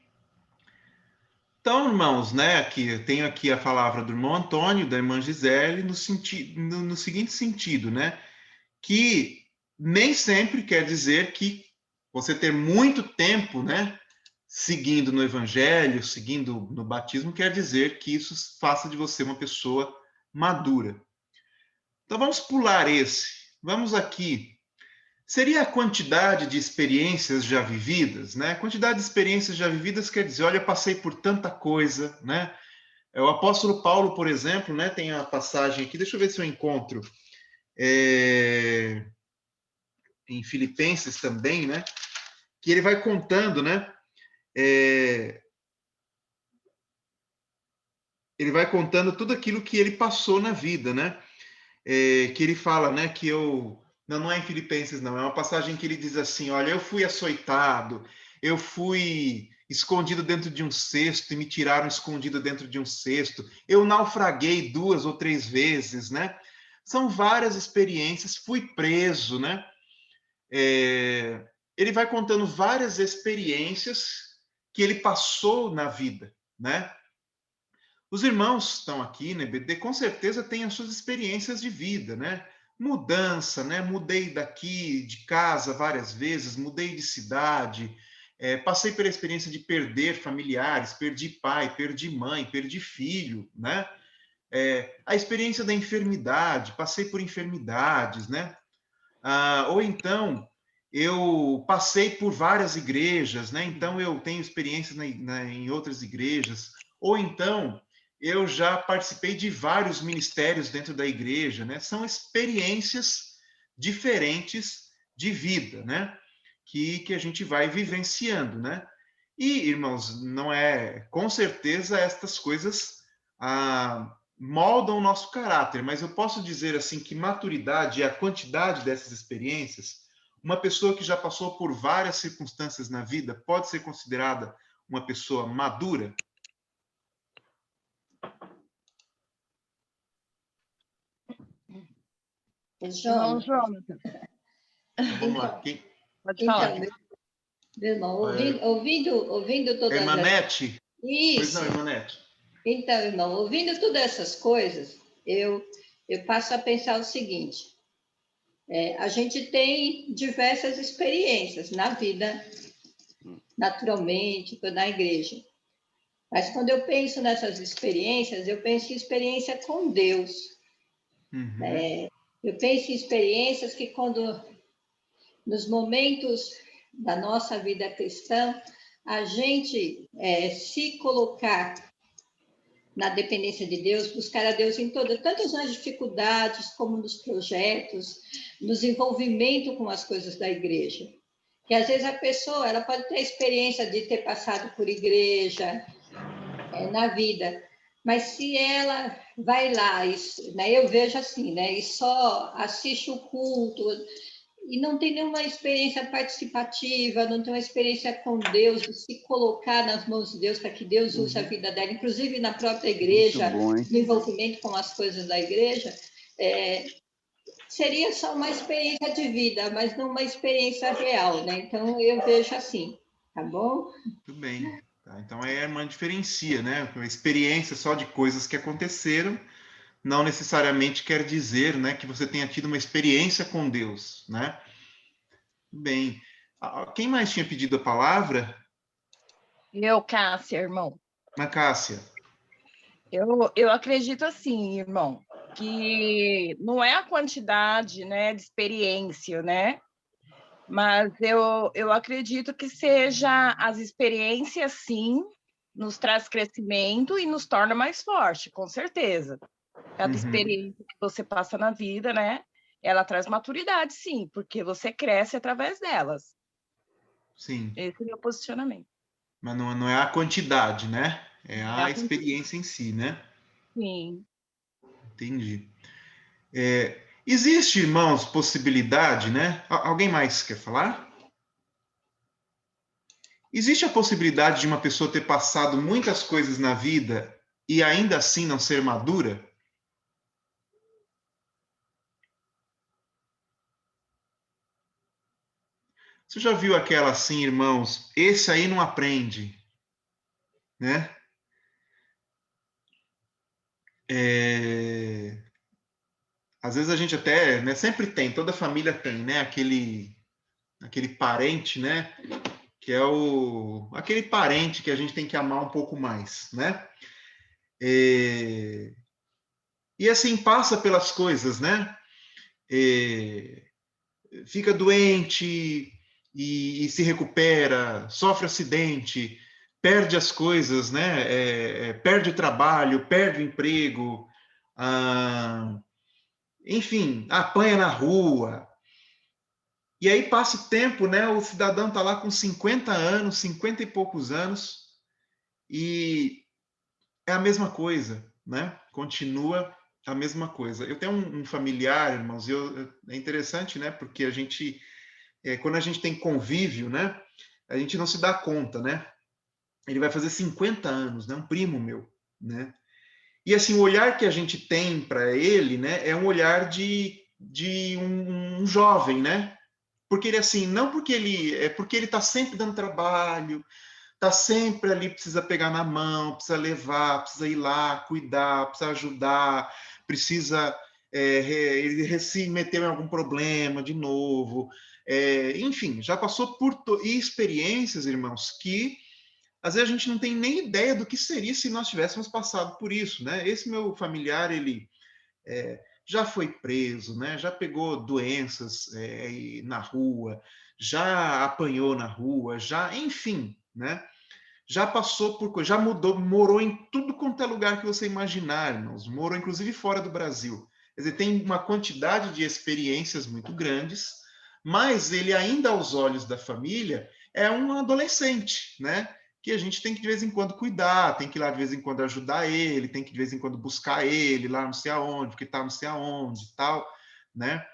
Então, irmãos, né, aqui, eu tenho aqui a palavra do irmão Antônio, da irmã Gisele, no seguinte sentido, né? Que nem sempre quer dizer que você ter muito tempo, né, seguindo no evangelho, seguindo no batismo, quer dizer que isso faça de você uma pessoa madura. Então, vamos pular esse. Vamos aqui. Seria a quantidade de experiências já vividas, né? Quantidade de experiências já vividas quer dizer, olha, eu passei por tanta coisa, né? O apóstolo Paulo, por exemplo, né? Tem a passagem aqui, deixa eu ver se eu encontro, em Filipenses também, né? Que ele vai contando, né? Ele vai contando tudo aquilo que ele passou na vida, né? Que ele fala, né? Que eu... Não é em Filipenses, não. É uma passagem que ele diz assim, olha, eu fui açoitado, eu fui escondido dentro de um cesto e me tiraram escondido dentro de um cesto. Eu naufraguei 2 ou 3 vezes, né? São várias experiências. Fui preso, né? Ele vai contando várias experiências que ele passou na vida, né? Os irmãos estão aqui, né, BD, com certeza têm as suas experiências de vida, né? Mudança, né? Mudei daqui de casa várias vezes, mudei de cidade, passei pela experiência de perder familiares, perdi pai, perdi mãe, perdi filho, né? A experiência da enfermidade, passei por enfermidades, né? Ou então eu passei por várias igrejas, né? Então eu tenho experiências em outras igrejas. Ou então eu já participei de vários ministérios dentro da igreja, né? São experiências diferentes de vida, né? Que a gente vai vivenciando, né? E, irmãos, não é... Com certeza estas coisas moldam o nosso caráter, mas eu posso dizer assim que maturidade é a quantidade dessas experiências. Uma pessoa que já passou por várias circunstâncias na vida pode ser considerada uma pessoa madura?
Irmão Jonathan.
Então, vamos lá. Quem...
Pode falar.
Então, meu irmão, ouvindo todas
Irmã Nete?
Isso.
Pois não, irmã Nete.
Então, irmão, ouvindo todas essas coisas, eu passo a pensar o seguinte: a gente tem diversas experiências na vida, naturalmente, na igreja. Mas quando eu penso nessas experiências, eu penso em experiência com Deus. Eu penso em experiências que quando, nos momentos da nossa vida cristã, a gente se colocar na dependência de Deus, buscar a Deus em tanto nas dificuldades como nos projetos, nos envolvimento com as coisas da igreja. Que às vezes a pessoa ela pode ter a experiência de ter passado por igreja na vida, mas se ela vai lá, né, eu vejo assim, né, e só assiste o culto e não tem nenhuma experiência participativa, não tem uma experiência com Deus, de se colocar nas mãos de Deus para que Deus use a vida dela, inclusive na própria igreja, no envolvimento com as coisas da igreja, seria só uma experiência de vida, mas não uma experiência real, né? Então, eu vejo assim, tá bom?
Muito bem. Tá, então, aí a irmã diferencia, né? Uma experiência só de coisas que aconteceram não necessariamente quer dizer, né, que você tenha tido uma experiência com Deus, né? Bem, quem mais tinha pedido a palavra?
Eu, Cássia, irmão.
Cássia.
Eu acredito assim, irmão, que não é a quantidade, né, de experiência, né? Mas eu acredito que seja as experiências, sim, nos traz crescimento e nos torna mais forte, com certeza. Cada experiência que você passa na vida, né? Ela traz maturidade, sim, porque você cresce através delas.
Sim.
Esse é o meu posicionamento.
Mas não é a quantidade, né? É
É
a
a
experiência em si, né?
Sim.
Entendi. Existe, irmãos, possibilidade, né? Alguém mais quer falar? Existe a possibilidade de uma pessoa ter passado muitas coisas na vida e ainda assim não ser madura? Você já viu aquela assim, irmãos? Esse aí não aprende, né? Às vezes a gente até, né, sempre tem, toda família tem, né? Aquele parente, né? Que é aquele parente que a gente tem que amar um pouco mais, né? E assim passa pelas coisas, né? Fica doente e se recupera, sofre acidente, perde as coisas, né? Perde o trabalho, perde o emprego, enfim, apanha na rua. E aí passa o tempo, né? O cidadão está lá com 50 anos, 50 e poucos anos, e é a mesma coisa, né? Continua a mesma coisa. Eu tenho um familiar, irmãos, é interessante, né? Porque quando a gente tem convívio, né? A gente não se dá conta, né? Ele vai fazer 50 anos, né? Um primo meu, né? E assim, o olhar que a gente tem para ele, né? É um olhar de um jovem, né? Porque ele assim, não porque porque ele está sempre dando trabalho, está sempre ali, precisa pegar na mão, precisa levar, precisa ir lá, cuidar, precisa ajudar, precisa ele se meter em algum problema de novo. Enfim, já passou por experiências, irmãos, que às vezes a gente não tem nem ideia do que seria se nós tivéssemos passado por isso, né? Esse meu familiar, ele já foi preso, né? Já pegou doenças na rua, já apanhou na rua, enfim, né? Já passou por coisa, já mudou, morou em tudo quanto é lugar que você imaginar, irmãos. Morou inclusive fora do Brasil. Quer dizer, tem uma quantidade de experiências muito grandes, mas ele ainda aos olhos da família é um adolescente, né? Que a gente tem que de vez em quando cuidar, tem que ir lá de vez em quando ajudar ele, tem que de vez em quando buscar ele lá não sei aonde, porque tá não sei aonde e tal, né?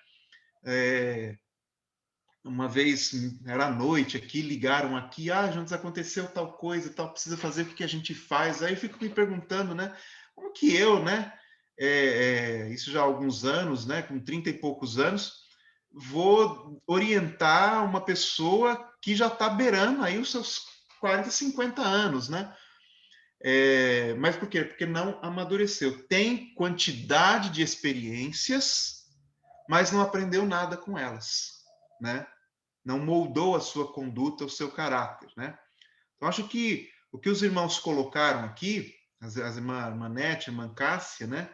Uma vez era à noite aqui, ligaram aqui, Jonas, aconteceu tal coisa, tal, precisa fazer o que a gente faz. Aí eu fico me perguntando, né? Como que eu, né? Isso já há alguns anos, né? Com 30 e poucos anos, vou orientar uma pessoa que já está beirando aí os seus 40, 50 anos, né? Mas por quê? Porque não amadureceu. Tem quantidade de experiências, mas não aprendeu nada com elas, né? Não moldou a sua conduta, o seu caráter, né? Então, acho que o que os irmãos colocaram aqui, as irmã Nete, a irmã Cássia, né?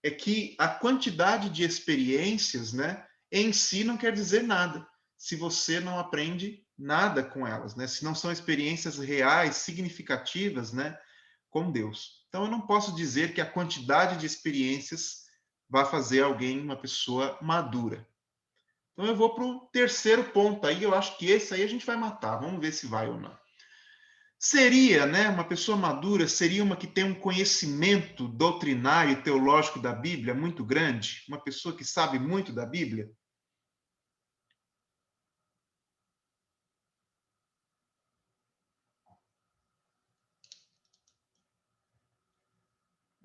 É que a quantidade de experiências, né? Em si não quer dizer nada, se você não aprende nada com elas, né? Se não são experiências reais, significativas, né? Com Deus. Então, eu não posso dizer que a quantidade de experiências vai fazer alguém uma pessoa madura. Então eu vou para o terceiro ponto aí, eu acho que esse aí a gente vai matar, vamos ver se vai ou não. Seria, né, uma pessoa madura, seria uma que tem um conhecimento doutrinário e teológico da Bíblia muito grande? Uma pessoa que sabe muito da Bíblia?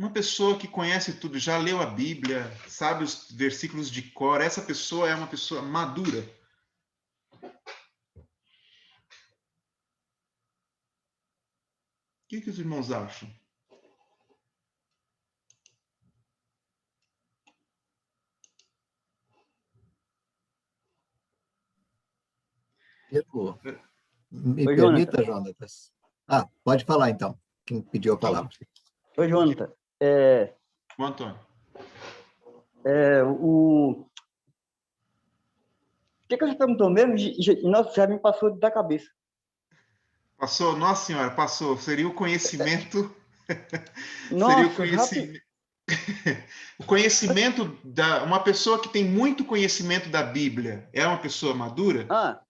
Uma pessoa que conhece tudo, já leu a Bíblia, sabe os versículos de cor, essa pessoa é uma pessoa madura. O que os irmãos acham?
Me
Oi, Jonathan.
permita, Jonatas? Pode falar então, quem pediu a palavra.
Oi, Jonathan.
O Antônio.
O que você perguntou mesmo? Nossa, já me passou da cabeça.
Passou? Nossa Senhora, passou. Seria o conhecimento...
Nossa,
Seria o conhecimento... O conhecimento uma pessoa que tem muito conhecimento da Bíblia é uma pessoa madura?
Tá,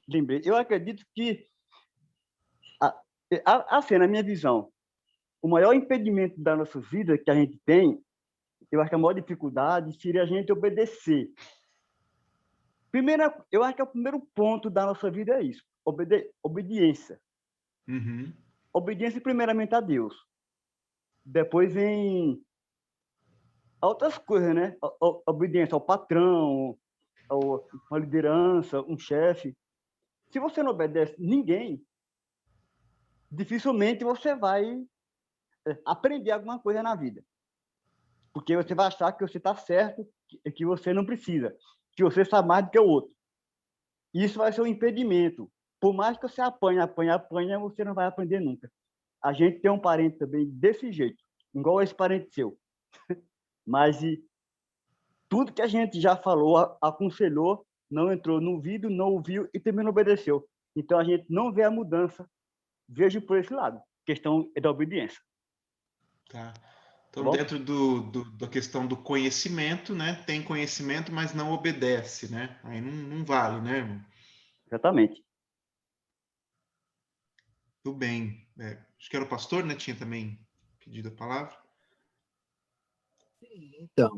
lembrei. Eu acredito que, assim, na minha visão, o maior impedimento da nossa vida que a gente tem, eu acho que a maior dificuldade seria a gente obedecer. Primeiro, eu acho que o primeiro ponto da nossa vida é isso, obediência.
Uhum.
Obediência primeiramente a Deus. Depois vem outras coisas, né? Obediência ao patrão, a uma liderança, um chefe. Se você não obedece ninguém, dificilmente você vai aprender alguma coisa na vida. Porque você vai achar que você está certo, que você não precisa, que você sabe mais do que o outro. Isso vai ser um impedimento. Por mais que você apanhe, você não vai aprender nunca. A gente tem um parente também desse jeito, igual esse parente seu. Mas tudo que a gente já falou, aconselhou, não entrou no ouvido, não ouviu e também não obedeceu. Então, a gente não vê a mudança. Vejo por esse lado. A questão é da obediência.
Tá. Então, dentro da questão do conhecimento, né? Tem conhecimento, mas não obedece, né? Aí não vale, né, irmão?
Exatamente.
Tudo bem. Acho que era o pastor, né? Tinha também pedido a palavra.
Então,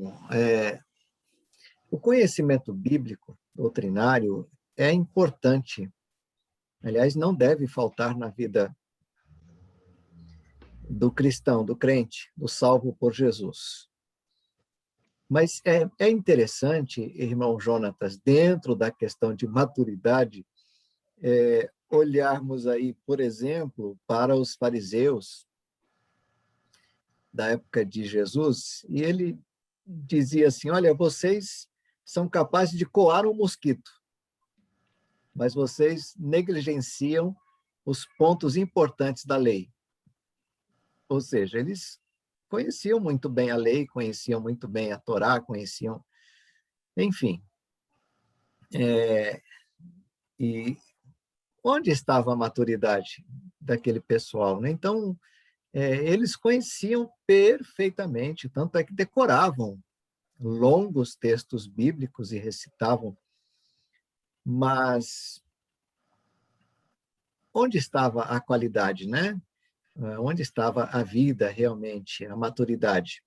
o conhecimento bíblico, doutrinário, é importante. Aliás, não deve faltar na vida do cristão, do crente, do salvo por Jesus. Mas é interessante, irmão Jonatas, dentro da questão de maturidade, olharmos aí, por exemplo, para os fariseus da época de Jesus, e ele dizia assim, olha, vocês são capazes de coar um mosquito, mas vocês negligenciam os pontos importantes da lei. Ou seja, eles conheciam muito bem a lei, conheciam muito bem a Torá, conheciam... Enfim. E onde estava a maturidade daquele pessoal, né? Então, eles conheciam perfeitamente, tanto é que decoravam longos textos bíblicos e recitavam, mas onde estava a qualidade, né? Onde estava a vida realmente, a maturidade?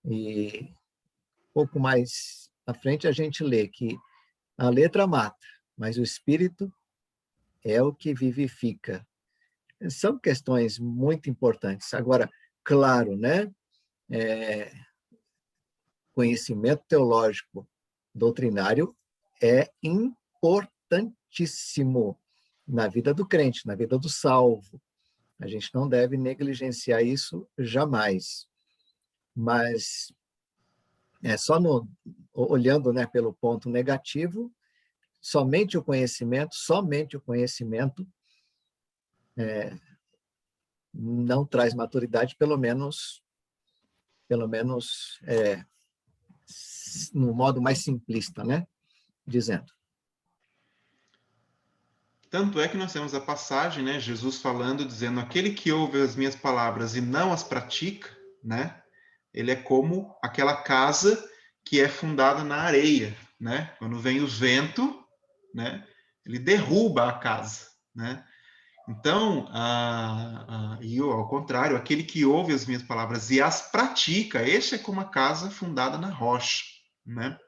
E pouco mais à frente a gente lê que a letra mata, mas o espírito é o que vivifica. São questões muito importantes. Agora, claro, né? Conhecimento teológico doutrinário é importantíssimo na vida do crente, na vida do salvo. A gente não deve negligenciar isso jamais. Mas só olhando, né, pelo ponto negativo, somente o conhecimento não traz maturidade, pelo menos no modo mais simplista, né? Dizendo.
Tanto é que nós temos a passagem, né? Jesus falando, dizendo, aquele que ouve as minhas palavras e não as pratica, né? Ele é como aquela casa que é fundada na areia, né? Quando vem o vento, né? Ele derruba a casa, né? Então, e ao contrário, aquele que ouve as minhas palavras e as pratica, esse é como a casa fundada na rocha, né?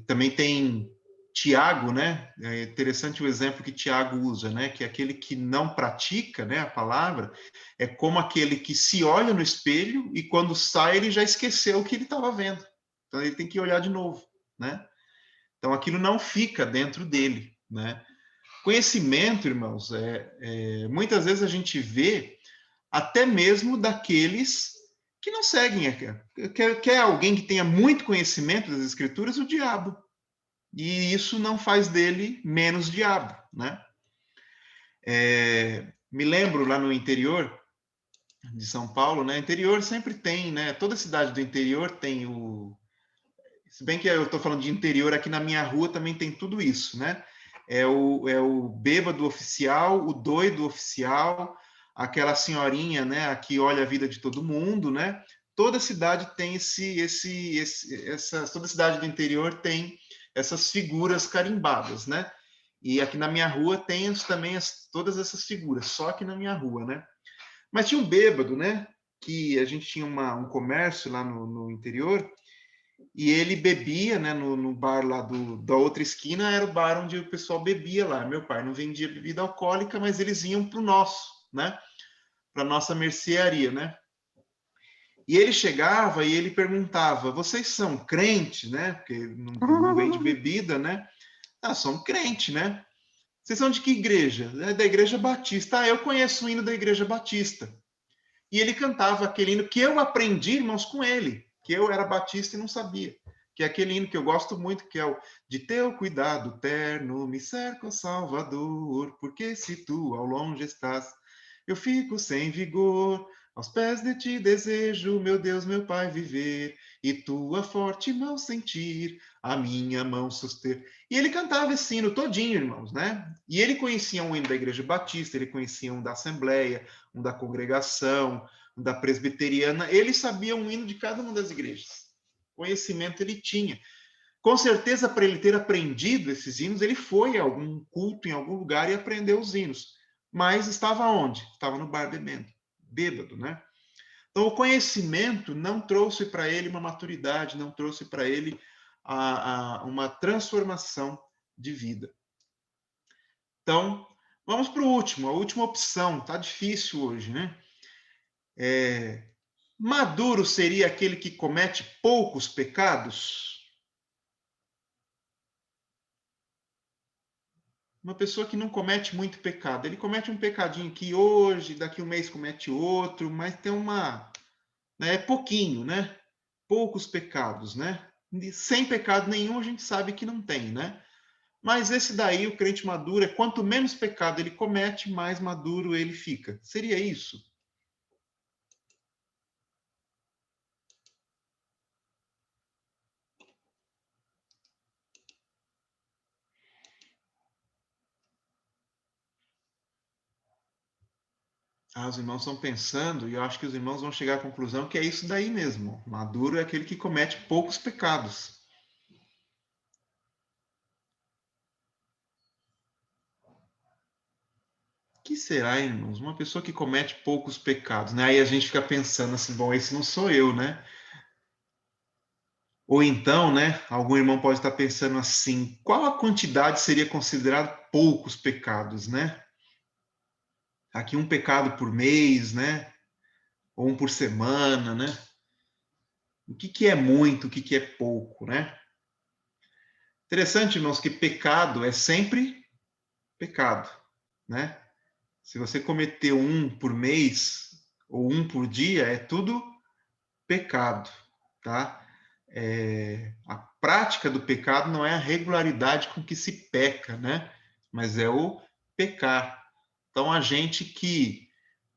Também tem Tiago, né? É interessante o exemplo que Tiago usa, né? Que aquele que não pratica, né, a palavra, é como aquele que se olha no espelho e quando sai ele já esqueceu o que ele estava vendo. Então ele tem que olhar de novo, né? Então aquilo não fica dentro dele, né? Conhecimento, irmãos, muitas vezes a gente vê até mesmo daqueles que não seguem. Quer alguém que tenha muito conhecimento das Escrituras? O diabo. E isso não faz dele menos diabo, né? Me lembro lá no interior de São Paulo, né? Interior sempre tem, né? Toda cidade do interior tem o... Se bem que eu estou falando de interior, aqui na minha rua também tem tudo isso, né? É o bêbado oficial, o doido oficial, aquela senhorinha, né? Que olha a vida de todo mundo, né? Toda cidade tem toda cidade do interior tem essas figuras carimbadas, né? E aqui na minha rua tem também todas essas figuras, só aqui na minha rua, né? Mas tinha um bêbado, né? Que a gente tinha um comércio lá no interior, e ele bebia, né? No bar lá da outra esquina, era o bar onde o pessoal bebia lá. Meu pai não vendia bebida alcoólica, mas eles iam para o nosso, né? Para nossa mercearia, né? E ele chegava e ele perguntava: vocês são crentes, né? Porque não vende bebida, né? Ah, somos crente, né? Vocês são de que igreja? É da Igreja Batista. Ah, eu conheço o hino da Igreja Batista. E ele cantava aquele hino que eu aprendi, irmãos, com ele, que eu era batista e não sabia. Que é aquele hino que eu gosto muito, que é o de teu cuidado terno me cerca, ó Salvador, porque se tu ao longe estás, eu fico sem vigor. Aos pés de ti desejo, meu Deus, meu Pai, viver, e tua forte mão sentir, a minha mão suster. E ele cantava esse hino todinho, irmãos, né? E ele conhecia um hino da Igreja Batista, ele conhecia um da Assembleia, um da Congregação, um da Presbiteriana, ele sabia um hino de cada uma das igrejas. Conhecimento ele tinha. Com certeza, para ele ter aprendido esses hinos, ele foi a algum culto em algum lugar e aprendeu os hinos. Mas estava onde? Estava no bar bebendo, bêbado, né? Então, o conhecimento não trouxe para ele uma maturidade, não trouxe para ele uma transformação de vida. Então, vamos para o último, a última opção. Está difícil hoje, né? Maduro seria aquele que comete poucos pecados? Uma pessoa que não comete muito pecado. Ele comete um pecadinho aqui hoje, daqui um mês comete outro, mas tem é pouquinho, né? Poucos pecados, né? Sem pecado nenhum a gente sabe que não tem, né? Mas esse daí, o crente maduro, quanto menos pecado ele comete, mais maduro ele fica. Seria isso? Os irmãos estão pensando, e eu acho que os irmãos vão chegar à conclusão que é isso daí mesmo. Maduro é aquele que comete poucos pecados. O que será, irmãos? Uma pessoa que comete poucos pecados, né? Aí a gente fica pensando assim, bom, esse não sou eu, né? Ou então, né, algum irmão pode estar pensando assim, qual a quantidade seria considerado poucos pecados, né? Aqui um pecado por mês, né? Ou um por semana, né? O que é muito, o que é pouco, né? Interessante, irmãos, que pecado é sempre pecado, né? Se você cometeu um por mês ou um por dia, é tudo pecado, tá? A prática do pecado não é a regularidade com que se peca, né? Mas é o pecar. Então, a gente que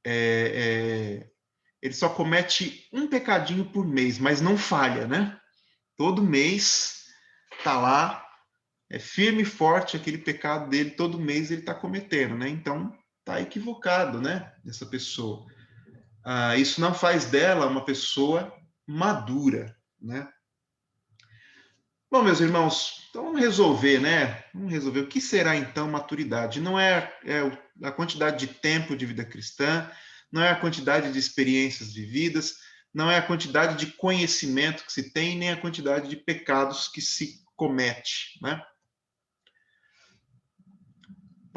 ele só comete um pecadinho por mês, mas não falha, né? Todo mês tá lá, é firme e forte aquele pecado dele, todo mês ele está cometendo, né? Então, tá equivocado, né? Essa pessoa. Isso não faz dela uma pessoa madura, né? Bom, meus irmãos, então vamos resolver, né? Vamos resolver o que será então maturidade. Não é a quantidade de tempo de vida cristã, não é a quantidade de experiências vividas, não é a quantidade de conhecimento que se tem, nem a quantidade de pecados que se comete, né?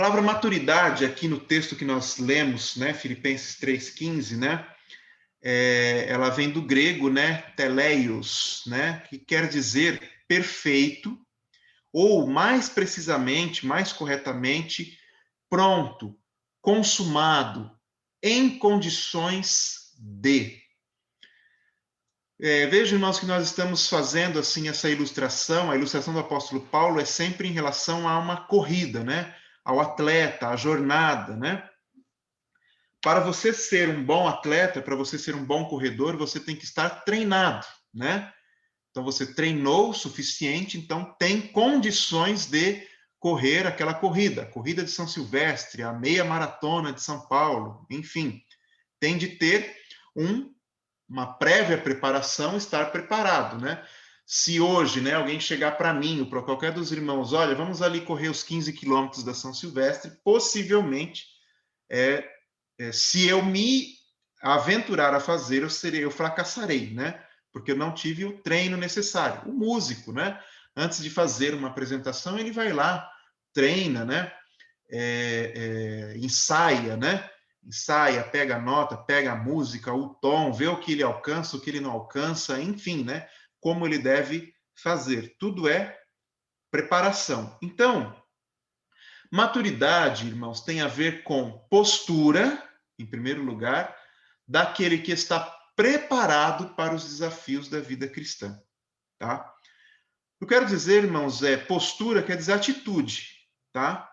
palavra maturidade, aqui no texto que nós lemos, né, Filipenses 3,15, né, ela vem do grego, né, teleios, né, que quer dizer perfeito, ou mais precisamente, mais corretamente, pronto, consumado, em condições de. Veja, irmãos, que nós estamos fazendo assim essa ilustração. A ilustração do apóstolo Paulo é sempre em relação a uma corrida, né? Ao atleta, à jornada, né? Para você ser um bom atleta, para você ser um bom corredor, você tem que estar treinado, né? Então você treinou o suficiente, então tem condições de correr aquela corrida, a corrida de São Silvestre, a meia maratona de São Paulo, enfim, tem de ter uma prévia preparação, estar preparado, né? Se hoje, né, alguém chegar para mim ou para qualquer dos irmãos, olha, vamos ali correr os 15 quilômetros da São Silvestre, possivelmente, se eu me aventurar a fazer, eu fracassarei, né? Porque eu não tive o treino necessário. O músico, né? Antes de fazer uma apresentação, ele vai lá, treina, né? Ensaia, né? Ensaia, pega a nota, pega a música, o tom, vê o que ele alcança, o que ele não alcança, enfim, né? Como ele deve fazer. Tudo é preparação. Então, maturidade, irmãos, tem a ver com postura, em primeiro lugar, daquele que está preparado para os desafios da vida cristã, tá? Eu quero dizer, irmãos, postura quer dizer atitude, tá?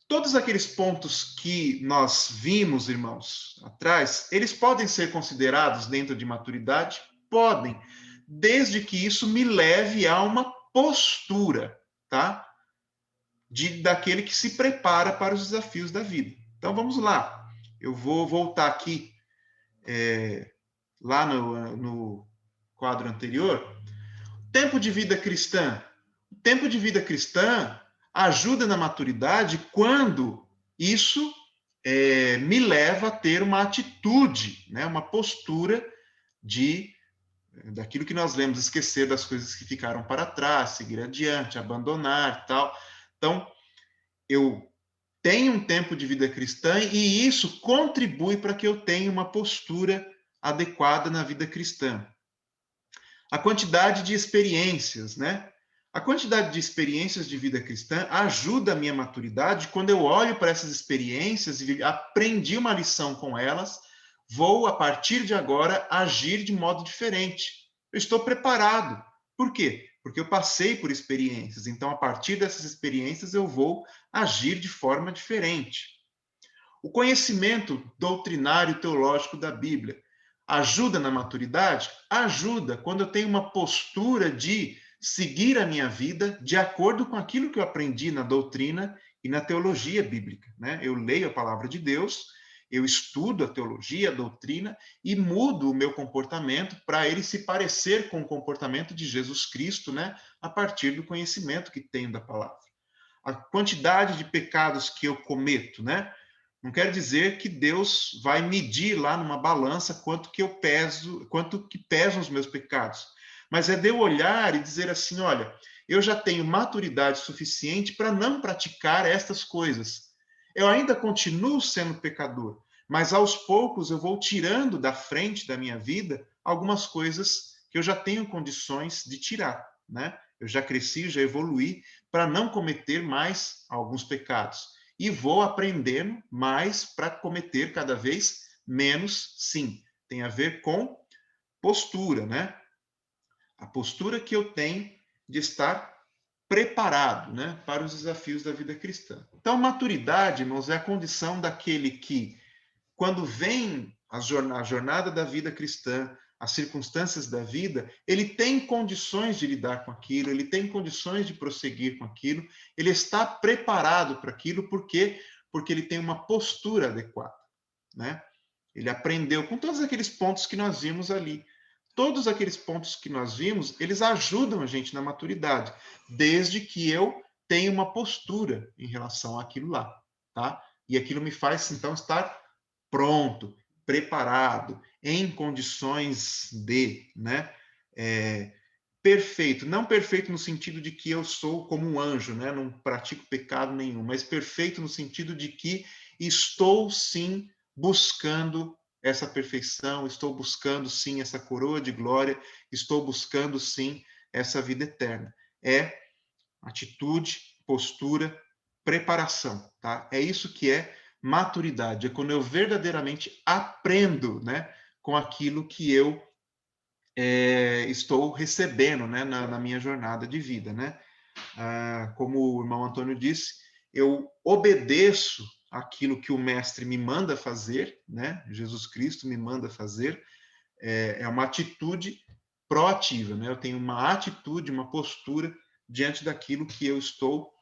Todos aqueles pontos que nós vimos, irmãos, atrás, eles podem ser considerados dentro de maturidade? Podem, desde que isso me leve a uma postura, tá? Daquele que se prepara para os desafios da vida. Então, vamos lá. Eu vou voltar aqui, lá no quadro anterior. Tempo de vida cristã. O tempo de vida cristã ajuda na maturidade quando isso me leva a ter uma atitude, né, uma postura daquilo que nós lemos, esquecer das coisas que ficaram para trás, seguir adiante, abandonar, tal. Então, eu tenho um tempo de vida cristã e isso contribui para que eu tenha uma postura adequada na vida cristã. A quantidade de experiências, né? A quantidade de experiências de vida cristã ajuda a minha maturidade quando eu olho para essas experiências e aprendi uma lição com elas, vou, a partir de agora, agir de modo diferente. Eu estou preparado. Por quê? Porque eu passei por experiências. Então, a partir dessas experiências, eu vou agir de forma diferente. O conhecimento doutrinário teológico da Bíblia ajuda na maturidade? Ajuda quando eu tenho uma postura de seguir a minha vida de acordo com aquilo que eu aprendi na doutrina e na teologia bíblica, né? Eu leio a palavra de Deus, eu estudo a teologia, a doutrina e mudo o meu comportamento para ele se parecer com o comportamento de Jesus Cristo, né? A partir do conhecimento que tenho da palavra. A quantidade de pecados que eu cometo, né? Não quer dizer que Deus vai medir lá numa balança quanto que pesam os meus pecados. Mas é de eu olhar e dizer assim, olha, eu já tenho maturidade suficiente para não praticar estas coisas. Eu ainda continuo sendo pecador, mas aos poucos eu vou tirando da frente da minha vida algumas coisas que eu já tenho condições de tirar, né? Eu já cresci, já evoluí para não cometer mais alguns pecados. E vou aprendendo mais para cometer cada vez menos, sim. Tem a ver com postura, né? A postura que eu tenho de estar preparado, né, para os desafios da vida cristã. Então, maturidade, irmãos, é a condição daquele que, quando vem a jornada da vida cristã, as circunstâncias da vida, ele tem condições de lidar com aquilo, ele tem condições de prosseguir com aquilo, ele está preparado para aquilo, por quê? Porque ele tem uma postura adequada, né? Ele aprendeu com todos aqueles pontos que nós vimos ali. Todos aqueles pontos que nós vimos, eles ajudam a gente na maturidade, desde que eu tenha uma postura em relação àquilo lá, tá? E aquilo me faz, então, estar pronto, preparado, em condições de, né, perfeito, não perfeito no sentido de que eu sou como um anjo, né? Não pratico pecado nenhum, mas perfeito no sentido de que estou sim buscando essa perfeição, estou buscando sim essa coroa de glória, estou buscando sim essa vida eterna. É atitude, postura, preparação, tá? É isso que é maturidade, é quando eu verdadeiramente aprendo, né, com aquilo que eu estou recebendo, né, na minha jornada de vida, né? Como o irmão Antônio disse, eu obedeço aquilo que o mestre me manda fazer, né? Jesus Cristo me manda fazer, é uma atitude proativa, né? Eu tenho uma atitude, uma postura diante daquilo que eu estou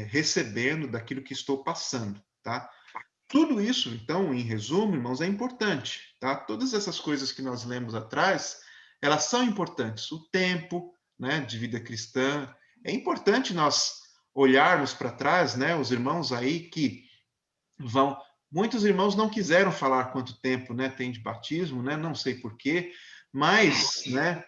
recebendo, daquilo que estou passando, tá? Tudo isso, então, em resumo, irmãos, é importante, tá? Todas essas coisas que nós lemos atrás, elas são importantes. O tempo, né, de vida cristã, é importante nós olharmos para trás, né? Os irmãos aí que vão... Muitos irmãos não quiseram falar quanto tempo, né, tem de batismo, né? Não sei por quê, mas, né,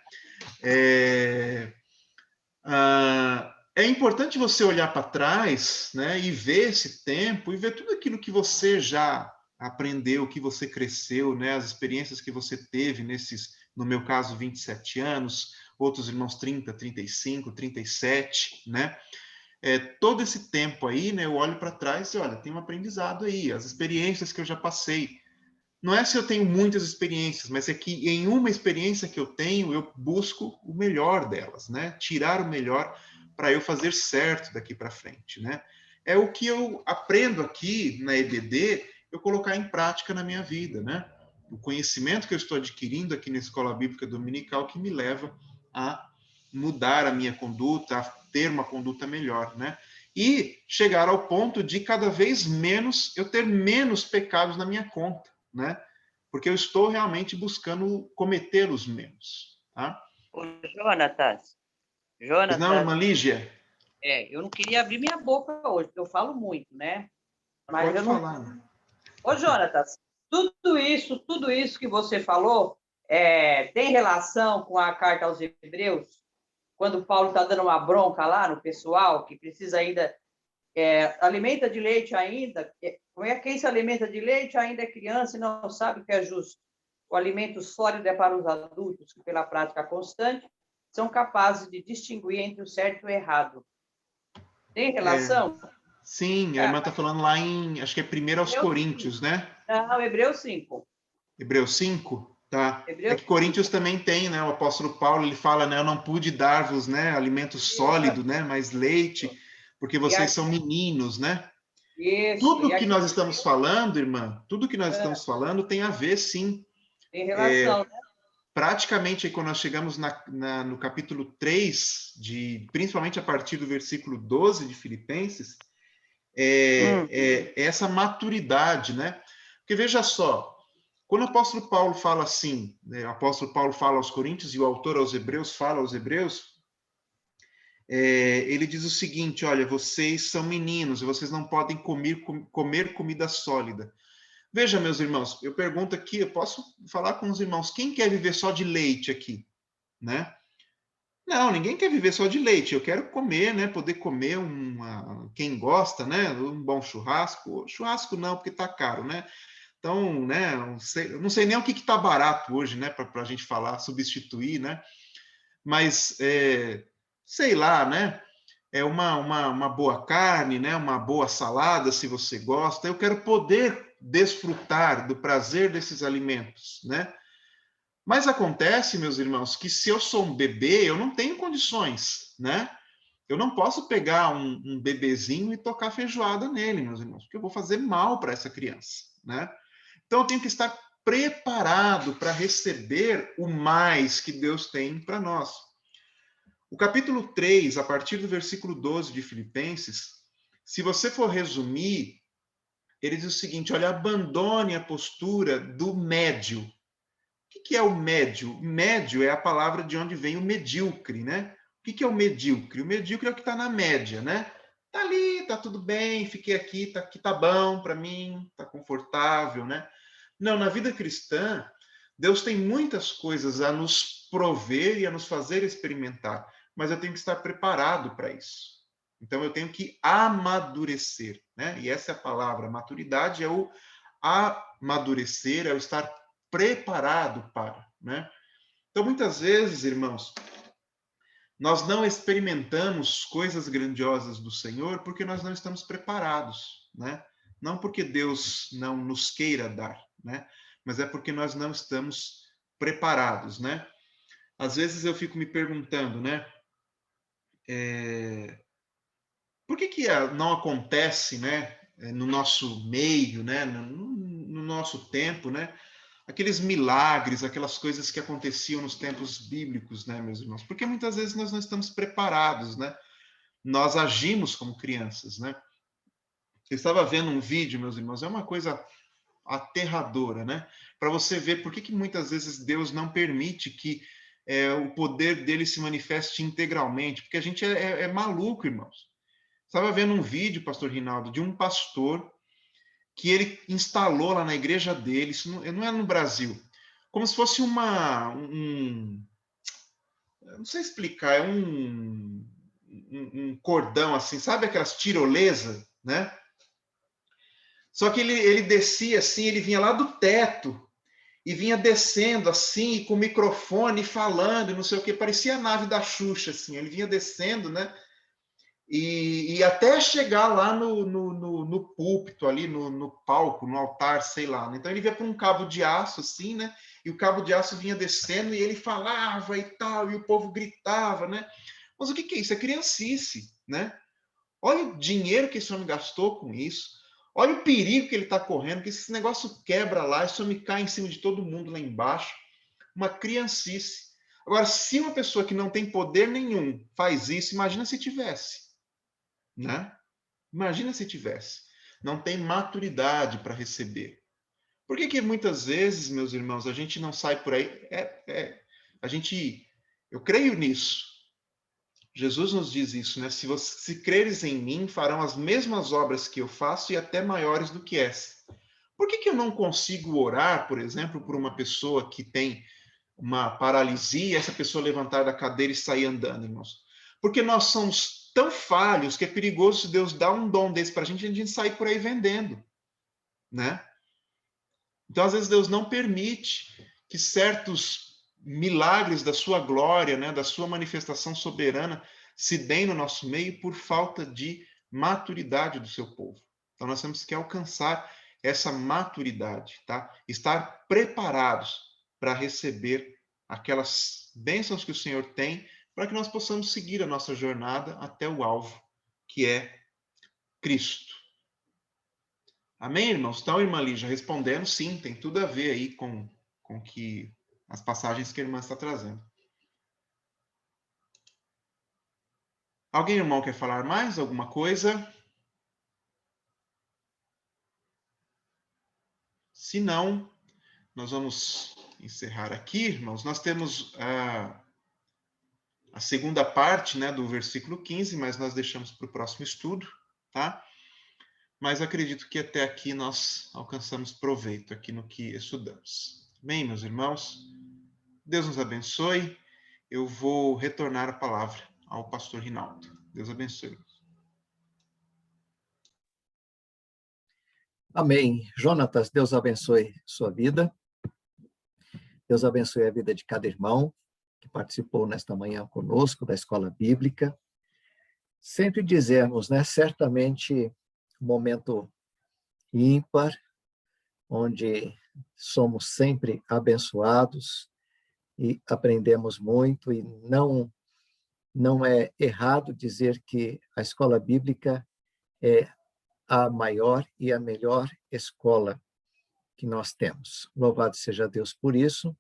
é importante você olhar para trás, né, e ver esse tempo e ver tudo aquilo que você já aprendeu, que você cresceu, né, as experiências que você teve nesses, no meu caso, 27 anos, outros irmãos 30, 35, 37, né? Todo esse tempo aí, né, eu olho para trás e olha, tem um aprendizado aí, as experiências que eu já passei. Não é se eu tenho muitas experiências, mas é que em uma experiência que eu tenho, eu busco o melhor delas, né? Tirar o melhor para eu fazer certo daqui para frente, né? É o que eu aprendo aqui na EBD, eu colocar em prática na minha vida, né? O conhecimento que eu estou adquirindo aqui na Escola Bíblica Dominical que me leva a mudar a minha conduta, a ter uma conduta melhor, né? E chegar ao ponto de cada vez menos, eu ter menos pecados na minha conta, né? Porque eu estou realmente buscando cometer os menos, tá?
Ô, Jonatas,
Mas não, irmã Lígia?
eu não queria abrir minha boca hoje, porque eu falo muito, né? Mas
pode
eu não...
falar. Né?
Ô, Jonatas, tudo isso que você falou tem relação com a carta aos Hebreus, quando Paulo está dando uma bronca lá no pessoal, que precisa ainda... alimenta de leite ainda... Como é que quem se alimenta de leite ainda é criança e não sabe o que é justo? O alimento sólido é para os adultos, que pela prática constante são capazes de distinguir entre o certo e o errado. Tem relação?
Sim, a irmã está falando lá em, acho que é 1 aos Coríntios, né?
Não, Hebreus 5.
Hebreus 5? Tá.
Hebreus
que Coríntios também tem, né? O apóstolo Paulo, ele fala, né? Eu não pude dar-vos, né? Alimento sólido, né? Mas leite, porque vocês são meninos, né?
Isso.
Tudo que nós estamos falando, irmã, tudo que nós estamos falando tem a ver, sim.
Tem relação, né?
Praticamente, quando nós chegamos no capítulo 3, principalmente a partir do versículo 12 de Filipenses, essa maturidade, né? Porque veja só, quando o apóstolo Paulo fala assim, né, o apóstolo Paulo fala aos Coríntios e o autor aos Hebreus fala aos Hebreus, ele diz o seguinte, olha, vocês são meninos, vocês não podem comer comida sólida. Veja, meus irmãos, eu pergunto aqui, eu posso falar com os irmãos, quem quer viver só de leite aqui? Né? Não, ninguém quer viver só de leite. Eu quero comer, né? Poder comer quem gosta, né? Um bom churrasco. Churrasco não, porque tá caro, né? Então, né? Eu não sei nem o que tá barato hoje, né? Para a gente falar, substituir, né? Mas, sei lá, né? É uma boa carne, né? Uma boa salada, se você gosta. Eu quero poder desfrutar do prazer desses alimentos, né? Mas acontece, meus irmãos, que se eu sou um bebê, eu não tenho condições, né? Eu não posso pegar um bebezinho e tocar feijoada nele, meus irmãos, porque eu vou fazer mal para essa criança, né? Então eu tenho que estar preparado para receber o mais que Deus tem para nós. O capítulo 3, a partir do versículo 12 de Filipenses, se você for resumir, ele diz o seguinte, olha, abandone a postura do médio. O que é o médio? Médio é a palavra de onde vem o medíocre, né? O que é o medíocre? O medíocre é o que está na média, né? Tá ali, tá tudo bem, fiquei aqui tá bom para mim, tá confortável, né? Não, na vida cristã, Deus tem muitas coisas a nos prover e a nos fazer experimentar, mas eu tenho que estar preparado para isso. Então, eu tenho que amadurecer, né? E essa é a palavra. Maturidade é o amadurecer, é o estar preparado para, né? Então, muitas vezes, irmãos, nós não experimentamos coisas grandiosas do Senhor porque nós não estamos preparados, né? Não porque Deus não nos queira dar, né? Mas é porque nós não estamos preparados, né? Às vezes eu fico me perguntando, né? Por que não acontece, né? No nosso meio, né? No nosso tempo, né? Aqueles milagres, aquelas coisas que aconteciam nos tempos bíblicos, né, meus irmãos? Porque muitas vezes nós não estamos preparados, né? Nós agimos como crianças, né? Eu estava vendo um vídeo, meus irmãos, é uma coisa aterradora, né? Para você ver por que muitas vezes Deus não permite que o poder dele se manifeste integralmente, porque a gente é maluco, irmãos. Estava vendo um vídeo, pastor Rinaldo, de um pastor que ele instalou lá na igreja dele, isso não é no Brasil, como se fosse não sei explicar, é um cordão assim, sabe aquelas tirolesas, né? Só que ele descia assim, ele vinha lá do teto e vinha descendo assim, com o microfone falando, não sei o que, parecia a nave da Xuxa, assim, ele vinha descendo, né? E até chegar lá no púlpito, ali no palco, no altar, sei lá. Então ele vinha com um cabo de aço, assim, né? E o cabo de aço vinha descendo e ele falava e tal, e o povo gritava, né? Mas o que é isso? É criancice, né? Olha o dinheiro que esse homem gastou com isso. Olha o perigo que ele está correndo, que esse negócio quebra lá, esse homem cai em cima de todo mundo lá embaixo. Uma criancice. Agora, se uma pessoa que não tem poder nenhum faz isso, imagina se tivesse. Né? Imagina se tivesse. Não tem maturidade para receber. Por que muitas vezes, meus irmãos, a gente não sai por aí? Eu creio nisso. Jesus nos diz isso, né? Se creres em mim, farão as mesmas obras que eu faço e até maiores do que essa. Por que eu não consigo orar, por exemplo, por uma pessoa que tem uma paralisia, essa pessoa levantar da cadeira e sair andando, irmãos? Porque nós somos tão falhos que é perigoso se Deus dá um dom desse para a gente sair por aí vendendo, né? Então, às vezes, Deus não permite que certos milagres da sua glória, né, da sua manifestação soberana, se deem no nosso meio por falta de maturidade do seu povo. Então, nós temos que alcançar essa maturidade, tá? Estar preparados para receber aquelas bênçãos que o Senhor tem, para que nós possamos seguir a nossa jornada até o alvo, que é Cristo. Amém, irmãos? Então, irmã Lígia, respondendo, sim, tem tudo a ver aí com que as passagens que a irmã está trazendo. Alguém, irmão, quer falar mais alguma coisa? Se não, nós vamos encerrar aqui, irmãos. Nós temos a segunda parte, né, do versículo 15, mas nós deixamos para o próximo estudo, tá? Mas acredito que até aqui nós alcançamos proveito aqui no que estudamos. Bem, meus irmãos, Deus nos abençoe. Eu vou retornar a palavra ao pastor Rinaldo. Deus abençoe.
Amém. Jonatas, Deus abençoe sua vida. Deus abençoe a vida de cada irmão que participou nesta manhã conosco da Escola Bíblica. Sempre dizemos, né, certamente um momento ímpar, onde somos sempre abençoados e aprendemos muito, e não é errado dizer que a Escola Bíblica é a maior e a melhor escola que nós temos. Louvado seja Deus por isso.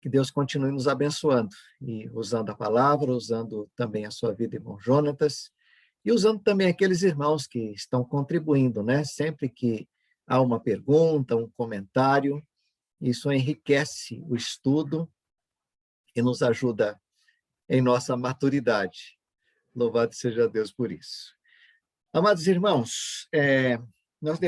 Que Deus continue nos abençoando e usando a palavra, usando também a sua vida, irmão Jonatas, e usando também aqueles irmãos que estão contribuindo, né? Sempre que há uma pergunta, um comentário, isso enriquece o estudo e nos ajuda em nossa maturidade. Louvado seja Deus por isso. Amados irmãos, nós